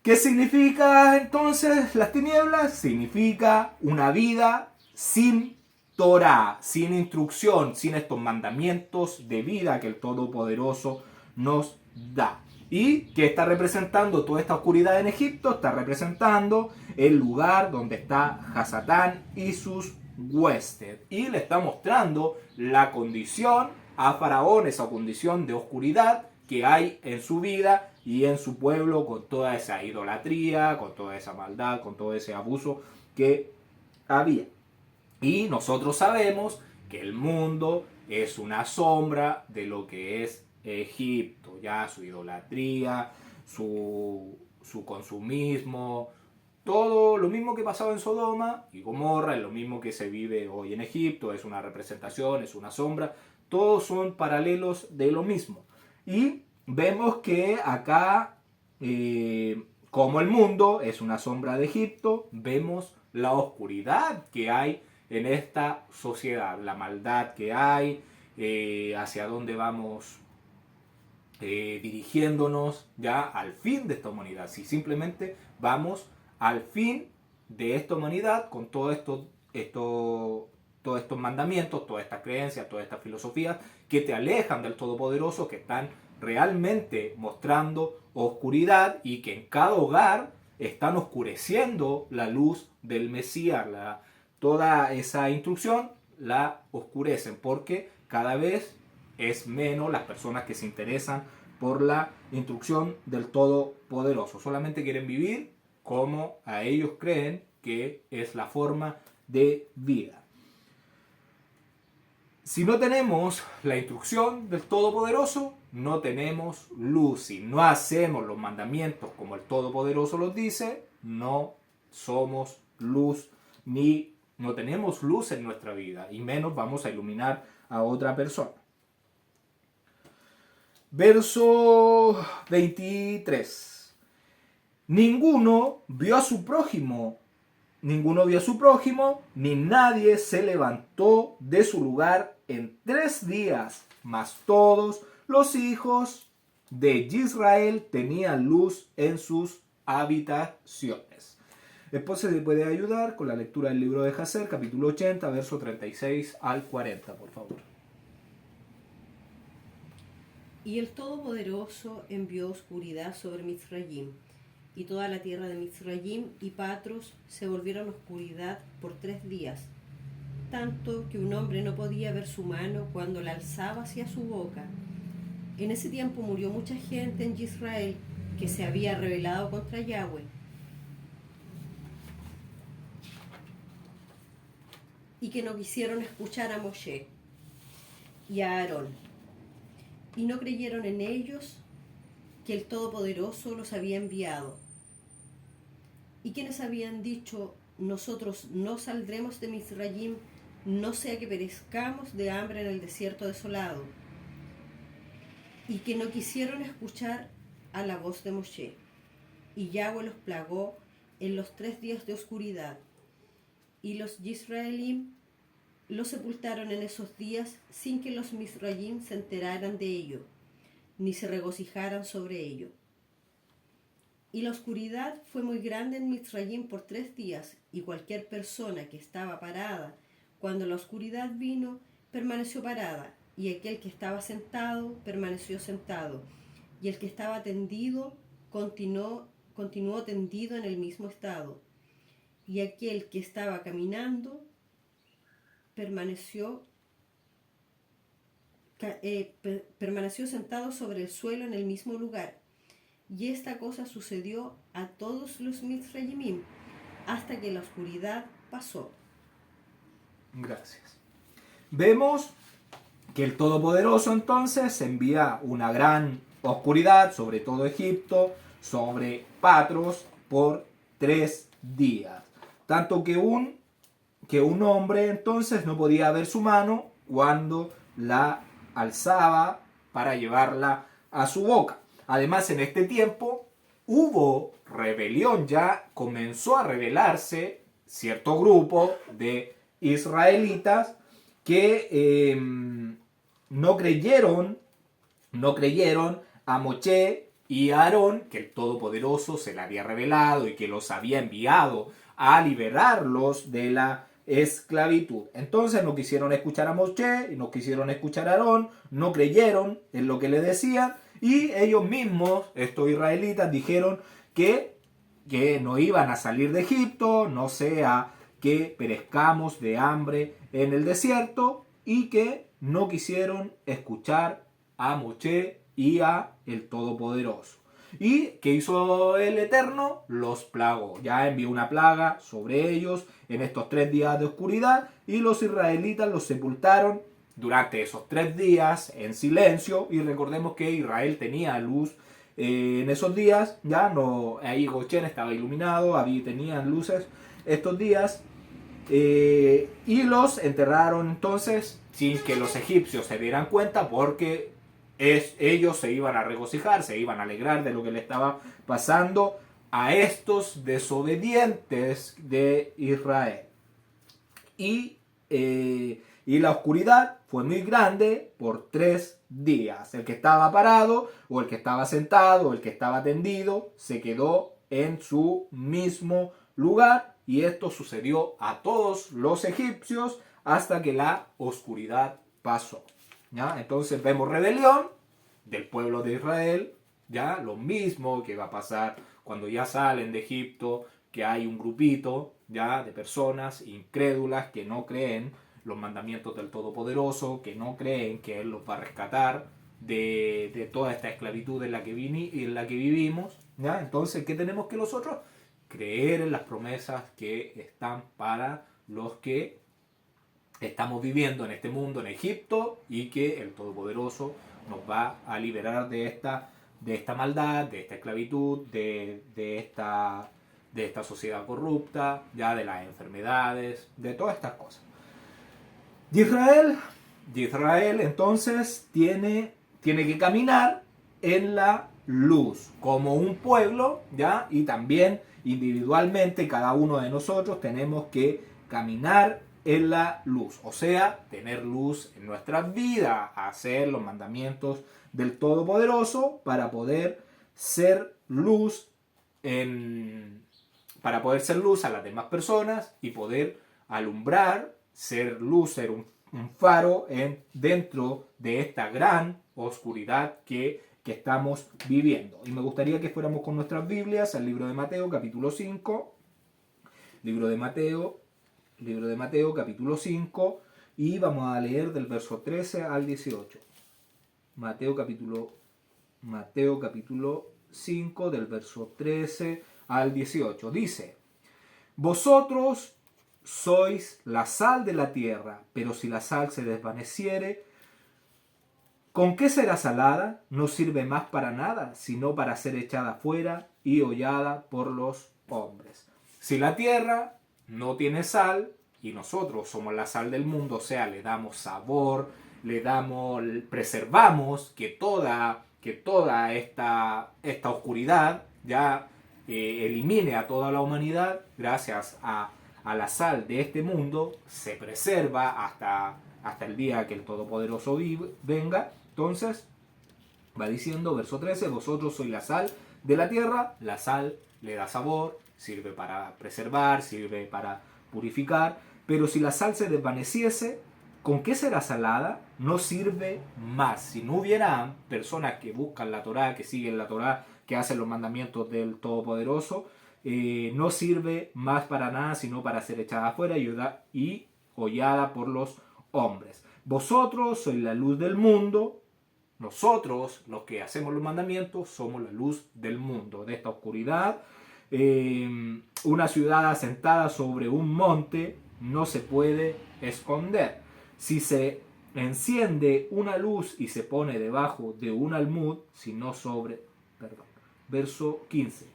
B: ¿Qué significa entonces las tinieblas? Significa una vida sin Torah, sin instrucción, sin estos mandamientos de vida que el Todopoderoso nos da. ¿Y qué está representando toda esta oscuridad en Egipto? Está representando el lugar donde está Hasatán y sus huestes. Y le está mostrando la condición a Faraón, esa condición de oscuridad que hay en su vida y en su pueblo, con toda esa idolatría, con toda esa maldad, con todo ese abuso que había. Y nosotros sabemos que el mundo es una sombra de lo que es Egipto, ya su idolatría, su consumismo, todo lo mismo que pasaba en Sodoma y Gomorra, es lo mismo que se vive hoy en Egipto, es una representación, es una sombra, todos son paralelos de lo mismo. Y vemos que acá, como el mundo es una sombra de Egipto, vemos la oscuridad que hay en esta sociedad, la maldad que hay, hacia dónde vamos dirigiéndonos ya al fin de esta humanidad. Si simplemente vamos al fin de esta humanidad con todos estos mandamientos, todas estas creencias, todas estas filosofías que te alejan del Todopoderoso, que están realmente mostrando oscuridad y que en cada hogar están oscureciendo la luz del Mesías. Toda esa instrucción la oscurecen porque cada vez es menos las personas que se interesan por la instrucción del Todopoderoso. Solamente quieren vivir como a ellos creen que es la forma de vida. Si no tenemos la instrucción del Todopoderoso, no tenemos luz. Si no hacemos los mandamientos como el Todopoderoso los dice, no somos luz ni no tenemos luz en nuestra vida y menos vamos a iluminar a otra persona. Verso 23. Ninguno vio a su prójimo, ni nadie se levantó de su lugar en 3 días, mas todos los hijos de Israel tenían luz en sus habitaciones. Después se le puede ayudar con la lectura del libro de Jacer, capítulo 80, verso 36 al 40, por favor.
C: Y el Todopoderoso envió oscuridad sobre Mizrayim, y toda la tierra de Mizrayim y Patros se volvieron oscuridad por 3 días, tanto que un hombre no podía ver su mano cuando la alzaba hacia su boca. En ese tiempo murió mucha gente en Israel que se había rebelado contra Yahweh, y que no quisieron escuchar a Moshe y a Aarón, y no creyeron en ellos que el Todopoderoso los había enviado. Y quienes habían dicho: nosotros no saldremos de Mizrayim, no sea que perezcamos de hambre en el desierto desolado. Y que no quisieron escuchar a la voz de Moshe, y Yahweh los plagó en los 3 días de oscuridad, y los Yisraelim los sepultaron en esos días sin que los Misrayim se enteraran de ello, ni se regocijaran sobre ello. Y la oscuridad fue muy grande en Misrayim por 3 días, y cualquier persona que estaba parada cuando la oscuridad vino, permaneció parada, y aquel que estaba sentado, permaneció sentado, y el que estaba tendido, continuó tendido en el mismo estado, y aquel que estaba caminando, permaneció sentado sobre el suelo en el mismo lugar. Y esta cosa sucedió a todos los Mitzrayimim hasta que la oscuridad pasó.
B: Gracias. Vemos que el Todopoderoso entonces envía una gran oscuridad sobre todo Egipto, sobre Patros, por 3 días. Tanto que un hombre entonces no podía ver su mano cuando la alzaba para llevarla a su boca. Además, en este tiempo hubo rebelión, ya comenzó a rebelarse cierto grupo de israelitas que no creyeron a Moshe y a Aarón, que el Todopoderoso se le había revelado y que los había enviado a liberarlos de la esclavitud. Entonces no quisieron escuchar a Moshe, no quisieron escuchar a Aarón, no creyeron en lo que le decían, y ellos mismos, estos israelitas, dijeron que no iban a salir de Egipto, no sea que perezcamos de hambre en el desierto, y que no quisieron escuchar a Moshe y a el Todopoderoso. ¿Y qué hizo el Eterno? Los plagó. Ya envió una plaga sobre ellos en estos 3 días de oscuridad, y los israelitas los sepultaron durante esos 3 días en silencio. Y recordemos que Israel tenía luz en esos días, ya no, ahí Goshen estaba iluminado, tenían luces estos días, y los enterraron entonces sin que los egipcios se dieran cuenta, porque ellos se iban a regocijar, se iban a alegrar de lo que le estaba pasando a estos desobedientes de Israel. Y la oscuridad fue muy grande por 3 días. El que estaba parado, o el que estaba sentado, o el que estaba tendido, se quedó en su mismo lugar. Y esto sucedió a todos los egipcios hasta que la oscuridad pasó. ¿Ya? Entonces vemos rebelión del pueblo de Israel, ya lo mismo que va a pasar cuando ya salen de Egipto, que hay un grupito ya de personas incrédulas que no creen los mandamientos del Todopoderoso, que no creen que Él los va a rescatar de toda esta esclavitud en la que vivimos. ¿Ya? Entonces, ¿qué tenemos que nosotros? Creer en las promesas que están para los que estamos viviendo en este mundo, en Egipto, y que el Todopoderoso nos va a liberar de esta maldad, de esta esclavitud, de esta sociedad corrupta, ya de las enfermedades, de todas estas cosas. De Israel entonces tiene que caminar en la luz como un pueblo, ya, y también individualmente cada uno de nosotros tenemos que caminar en la luz, o sea, tener luz en nuestras vidas, hacer los mandamientos del Todopoderoso para poder ser luz a las demás personas y poder alumbrar, ser luz, ser un faro dentro de esta gran oscuridad que estamos viviendo. Y me gustaría que fuéramos con nuestras Biblias al libro de Mateo, capítulo 5. Libro de Mateo, capítulo 5, y vamos a leer del verso 13 al 18. Mateo capítulo 5, del verso 13 al 18. Dice: Vosotros sois la sal de la tierra, pero si la sal se desvaneciere, ¿con qué será salada? No sirve más para nada, sino para ser echada fuera y hollada por los hombres. Si la tierra no tiene sal, y nosotros somos la sal del mundo, o sea, le damos sabor, preservamos que toda que toda esta oscuridad ya elimine a toda la humanidad gracias a la sal de este mundo, se preserva hasta el día que el Todopoderoso venga. Entonces, va diciendo, verso 13, vosotros sois la sal de la tierra, la sal le da sabor, sirve para preservar, sirve para purificar, pero si la sal se desvaneciese, ¿con qué será salada? No sirve más. Si no hubiera personas que buscan la Torá, que siguen la Torá, que hacen los mandamientos del Todopoderoso, no sirve más para nada, sino para ser echada afuera y hollada por los hombres. Vosotros sois la luz del mundo. Nosotros, los que hacemos los mandamientos, somos la luz del mundo, de esta oscuridad. Una ciudad asentada sobre un monte no se puede esconder. Si se enciende una luz y se pone debajo de un almud, sino sobre... Verso 15.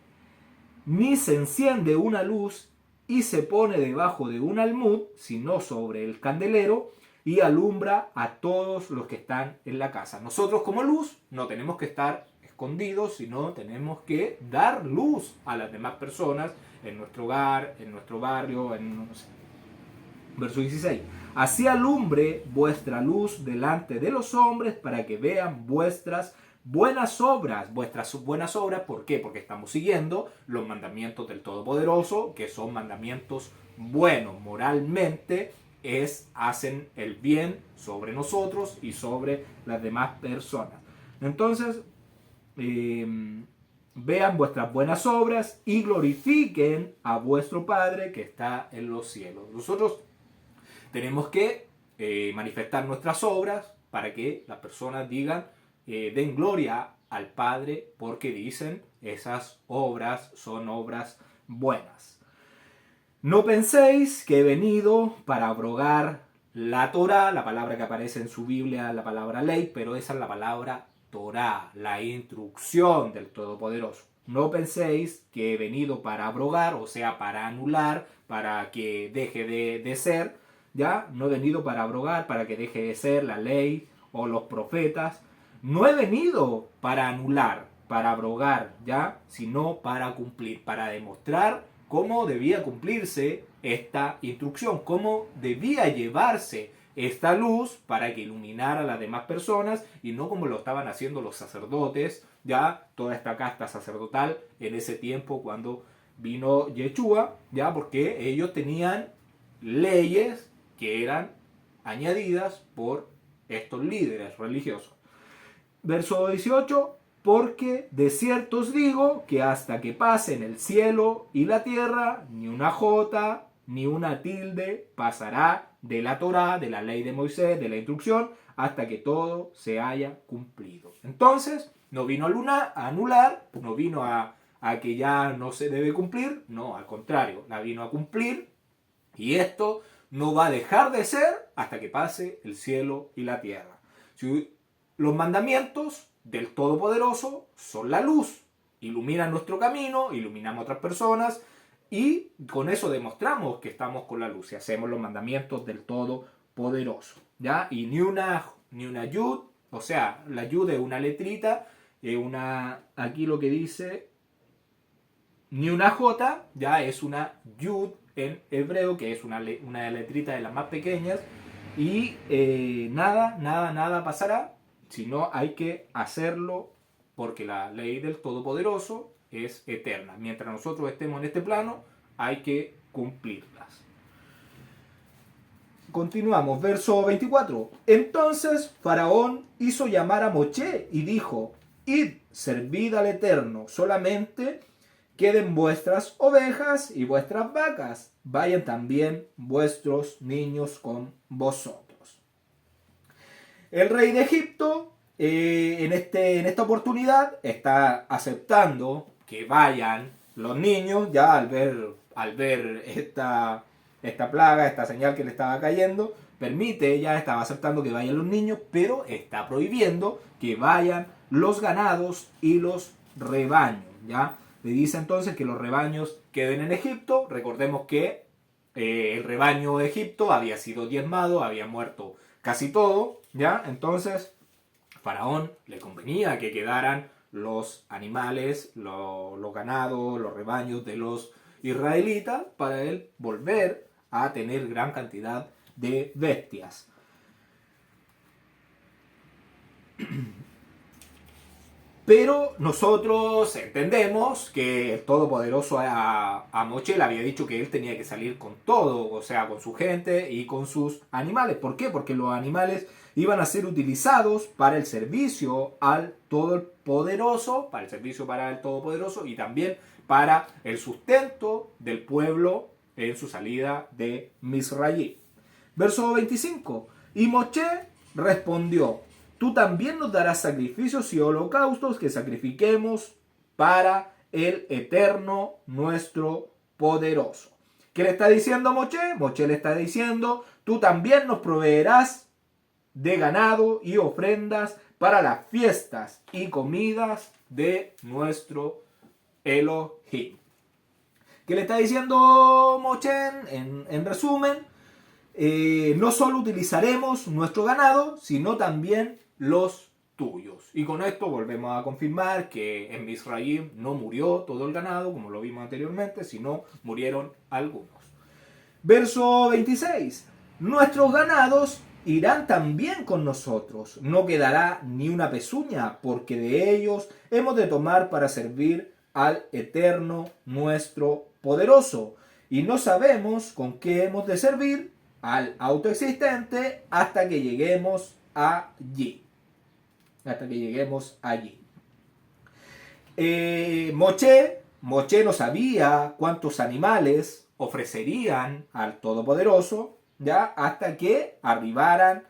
B: Ni se enciende una luz y se pone debajo de un almud, sino sobre el candelero, y alumbra a todos los que están en la casa. Nosotros como luz no tenemos que estar escondidos, sino tenemos que dar luz a las demás personas en nuestro hogar, en nuestro barrio, no sé. Verso 16. Así alumbre vuestra luz delante de los hombres para que vean vuestras buenas obras. Vuestras buenas obras, ¿por qué? Porque estamos siguiendo los mandamientos del Todopoderoso, que son mandamientos buenos moralmente, hacen el bien sobre nosotros y sobre las demás personas. Entonces, vean vuestras buenas obras y glorifiquen a vuestro Padre que está en los cielos. Nosotros tenemos que manifestar nuestras obras para que las personas digan, den gloria al Padre, porque dicen esas obras son obras buenas. No penséis que he venido para abrogar la Torá, la palabra que aparece en su Biblia, la palabra ley, pero esa es la palabra Torá, la instrucción del Todopoderoso. No penséis que he venido para abrogar, o sea, para anular, para que deje de ser, ¿ya? No he venido para abrogar, para que deje de ser la ley o los profetas. No he venido para anular, para abrogar, ¿ya? Sino para cumplir, para demostrar cómo debía cumplirse esta instrucción, cómo debía llevarse esta luz para que iluminara a las demás personas y no como lo estaban haciendo los sacerdotes, ya toda esta casta sacerdotal en ese tiempo cuando vino Yeshua, ya porque ellos tenían leyes que eran añadidas por estos líderes religiosos. Verso 18, porque de cierto os digo que hasta que pasen el cielo y la tierra, ni una jota ni una tilde pasará de la Torá, de la ley de Moisés, de la instrucción, hasta que todo se haya cumplido. Entonces, no vino a anular, no vino a que ya no se debe cumplir, no, al contrario, la vino a cumplir, y esto no va a dejar de ser hasta que pase el cielo y la tierra. Si los mandamientos del Todopoderoso son la luz, iluminan nuestro camino, iluminamos a otras personas y con eso demostramos que estamos con la luz y hacemos los mandamientos del Todopoderoso, ¿ya? Y ni una yud, o sea, la yud es una letrita, aquí lo que dice, ni una jota, ya es una yud en hebreo, que es una letrita de las más pequeñas, y nada pasará, sino hay que hacerlo porque la ley del Todopoderoso es eterna. Mientras nosotros estemos en este plano, hay que cumplirlas. Continuamos, verso 24. Entonces Faraón hizo llamar a Moshe y dijo, id, servid al Eterno, solamente queden vuestras ovejas y vuestras vacas, vayan también vuestros niños con vosotros. El rey de Egipto en esta oportunidad está aceptando que vayan los niños, ya al ver esta plaga, esta señal que le estaba cayendo, estaba aceptando que vayan los niños, pero está prohibiendo que vayan los ganados y los rebaños, ¿ya? Le dice entonces que los rebaños queden en Egipto. Recordemos que el rebaño de Egipto había sido diezmado, había muerto casi todo, ¿ya? Entonces Faraón le convenía que quedaran los animales, los ganados, los rebaños de los israelitas para él volver a tener gran cantidad de bestias. Pero nosotros entendemos que el Todopoderoso a Moche le había dicho que él tenía que salir con todo, o sea, con su gente y con sus animales. ¿Por qué? Porque los animales iban a ser utilizados para el servicio al Todopoderoso, y también para el sustento del pueblo en su salida de Misraim. Verso 25. Y Moche respondió: tú también nos darás sacrificios y holocaustos que sacrifiquemos para el Eterno nuestro poderoso. ¿Qué le está diciendo Moche? Moche le está diciendo: tú también nos proveerás de ganado y ofrendas para las fiestas y comidas de nuestro Elohim. ¿Qué le está diciendo Moche en resumen? No solo utilizaremos nuestro ganado, sino también los tuyos. Y con esto volvemos a confirmar que en Misraim no murió todo el ganado, como lo vimos anteriormente, sino murieron algunos. Verso 26. Nuestros ganados irán también con nosotros. No quedará ni una pezuña, porque de ellos hemos de tomar para servir al Eterno nuestro poderoso. Y no sabemos con qué hemos de servir al autoexistente hasta que lleguemos allí. Moche no sabía cuántos animales ofrecerían al Todopoderoso, ¿ya? Hasta que arribaran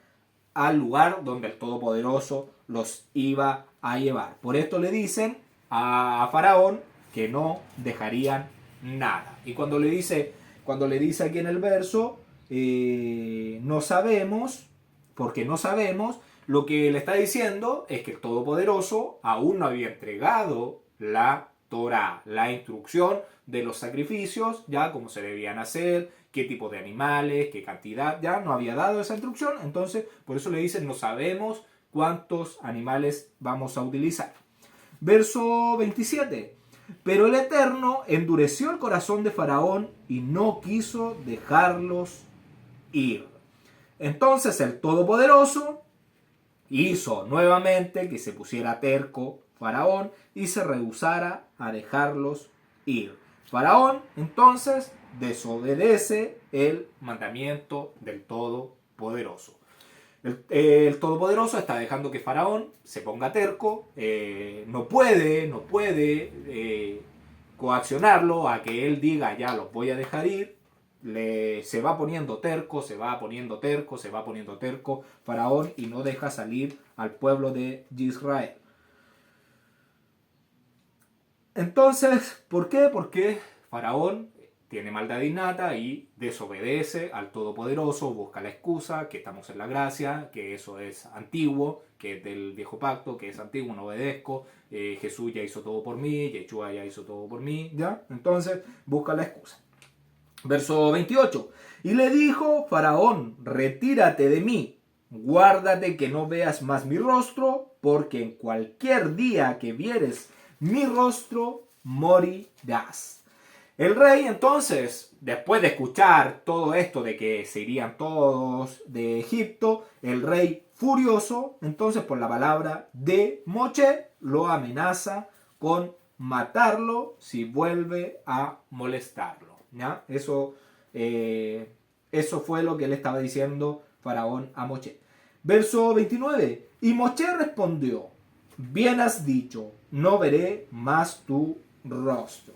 B: al lugar donde el Todopoderoso los iba a llevar. Por esto le dicen a Faraón que no dejarían nada. Y cuando le dice aquí en el verso, no sabemos, porque no sabemos, lo que le está diciendo es que el Todopoderoso aún no había entregado la Torá, la instrucción de los sacrificios, ya cómo se debían hacer, qué tipo de animales, qué cantidad, ya no había dado esa instrucción. Entonces por eso le dicen: no sabemos cuántos animales vamos a utilizar. Verso 27. Pero el Eterno endureció el corazón de Faraón y no quiso dejarlos ir. Entonces el Todopoderoso hizo nuevamente que se pusiera terco Faraón y se rehusara a dejarlos ir. Faraón entonces desobedece el mandamiento del Todopoderoso. El Todopoderoso está dejando que Faraón se ponga terco, no puede coaccionarlo a que él diga: ya los voy a dejar ir. Se va poniendo terco Faraón, y no deja salir al pueblo de Israel. Entonces, ¿por qué? Porque Faraón tiene maldad innata y desobedece al Todopoderoso, busca la excusa, que estamos en la gracia, que eso es antiguo, que es del viejo pacto, que es antiguo, no obedezco, Jesús ya hizo todo por mí, Yeshua ya hizo todo por mí, ¿ya? Entonces busca la excusa. Verso 28. Y le dijo Faraón: retírate de mí, guárdate que no veas más mi rostro, porque en cualquier día que vieres mi rostro, morirás. El rey entonces, después de escuchar todo esto de que se irían todos de Egipto, el rey furioso, entonces por la palabra de Moche, lo amenaza con matarlo si vuelve a molestarlo, ¿ya? Eso fue lo que le estaba diciendo Faraón a Moche. Verso 29. Y Moche respondió: bien has dicho, no veré más tu rostro.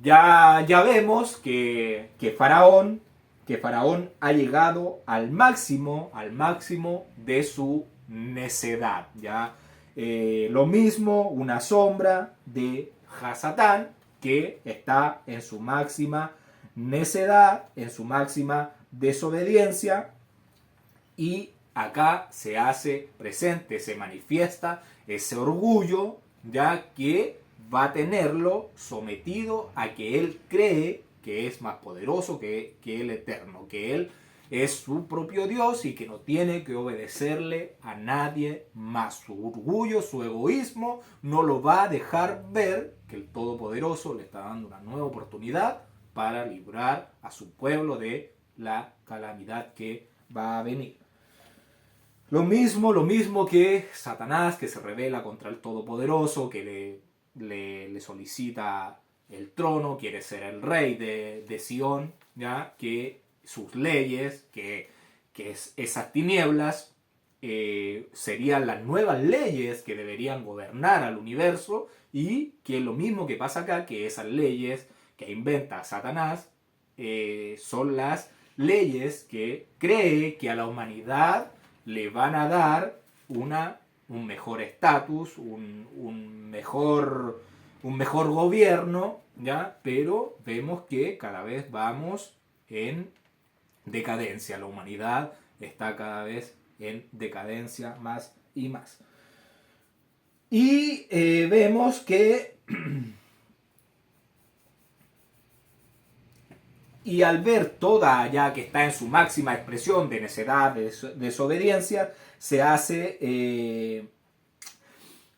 B: Ya vemos que Faraón ha llegado al máximo de su necedad. ¿Ya? Lo mismo una sombra de Hasatán, que está en su máxima necedad, en su máxima desobediencia, y acá se hace presente, se manifiesta ese orgullo, ya que va a tenerlo sometido a que él cree que es más poderoso que el Eterno, que él es su propio Dios y que no tiene que obedecerle a nadie más. Su orgullo, su egoísmo no lo va a dejar ver que el Todopoderoso le está dando una nueva oportunidad para librar a su pueblo de la calamidad que va a venir. Lo mismo que Satanás, que se revela contra el Todopoderoso, que le solicita el trono, quiere ser el rey de Sion, ¿ya? Que sus leyes, que esas tinieblas serían las nuevas leyes que deberían gobernar al universo, y que lo mismo que pasa acá, que esas leyes que inventa Satanás son las leyes que cree que a la humanidad le van a dar un mejor estatus, un mejor gobierno, ¿ya? Pero vemos que cada vez vamos en decadencia. La humanidad está cada vez en decadencia más y más. Y vemos que y al ver toda, ya que está en su máxima expresión de necedad, de desobediencia, se hace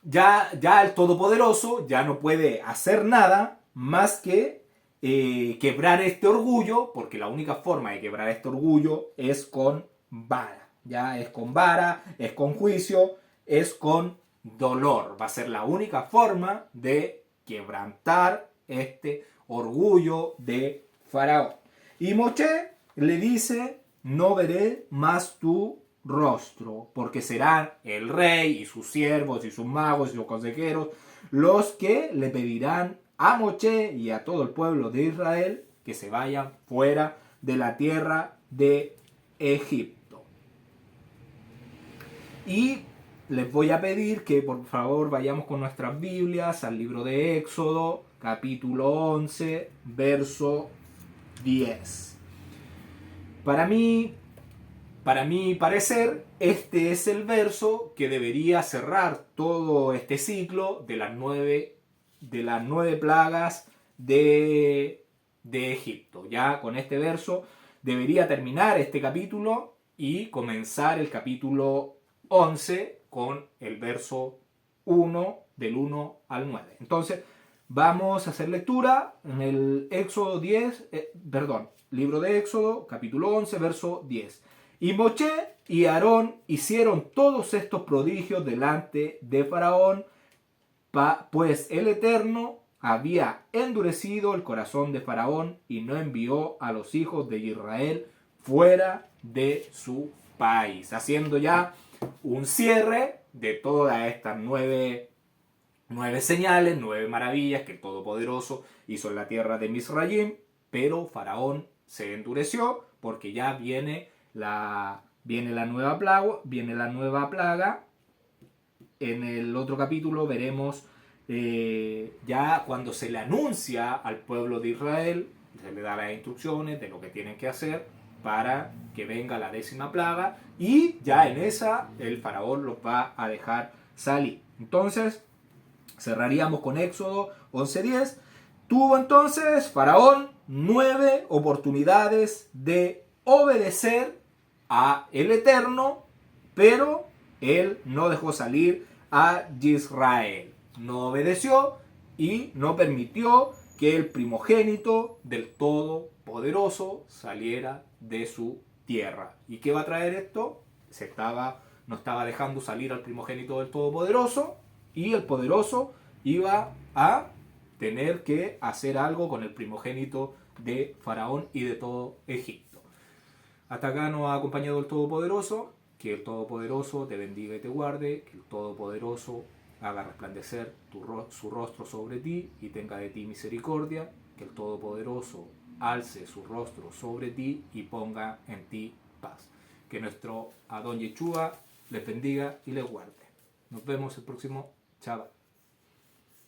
B: ya el Todopoderoso ya no puede hacer nada más que quebrar este orgullo, porque la única forma de quebrar este orgullo es con vara, ya es con vara, es con juicio, es con dolor. Va a ser la única forma de quebrantar este orgullo de Faraón. Y Moshe le dice: no veré más tu rostro, porque serán el rey y sus siervos y sus magos y sus consejeros los que le pedirán a Moshe y a todo el pueblo de Israel que se vayan fuera de la tierra de Egipto. Y les voy a pedir que por favor vayamos con nuestras Biblias al libro de Éxodo, capítulo 11, verso 10. Para mi parecer, este es el verso que debería cerrar todo este ciclo de las nueve plagas de Egipto. Ya con este verso debería terminar este capítulo y comenzar el capítulo 11 con el verso 1, del 1 al 9. Entonces, vamos a hacer lectura en el libro de Éxodo, capítulo 11, verso 10. Y Moshe y Aarón hicieron todos estos prodigios delante de Faraón, pues el Eterno había endurecido el corazón de Faraón y no envió a los hijos de Israel fuera de su país. Haciendo ya un cierre de todas estas nueve señales, 9 maravillas que el Todopoderoso hizo en la tierra de Misrayim, pero Faraón se endureció porque ya viene la nueva plaga. En el otro capítulo veremos ya cuando se le anuncia al pueblo de Israel, se le da las instrucciones de lo que tienen que hacer para que venga la 10ª plaga, y ya en esa el faraón los va a dejar salir. Entonces cerraríamos con Éxodo 11:10. Tuvo entonces Faraón 9 oportunidades de obedecer a el Eterno, pero él no dejó salir a Israel. No obedeció y no permitió que el primogénito del Todopoderoso saliera de su tierra. ¿Y qué va a traer esto? No estaba dejando salir al primogénito del Todopoderoso, y el Poderoso iba a tener que hacer algo con el primogénito de Faraón y de todo Egipto. Hasta acá nos ha acompañado el Todopoderoso. Que el Todopoderoso te bendiga y te guarde. Que el Todopoderoso haga resplandecer su rostro sobre ti y tenga de ti misericordia. Que el Todopoderoso alce su rostro sobre ti y ponga en ti paz. Que nuestro Adón Yeshua les bendiga y les guarde. Nos vemos el próximo Shabbat.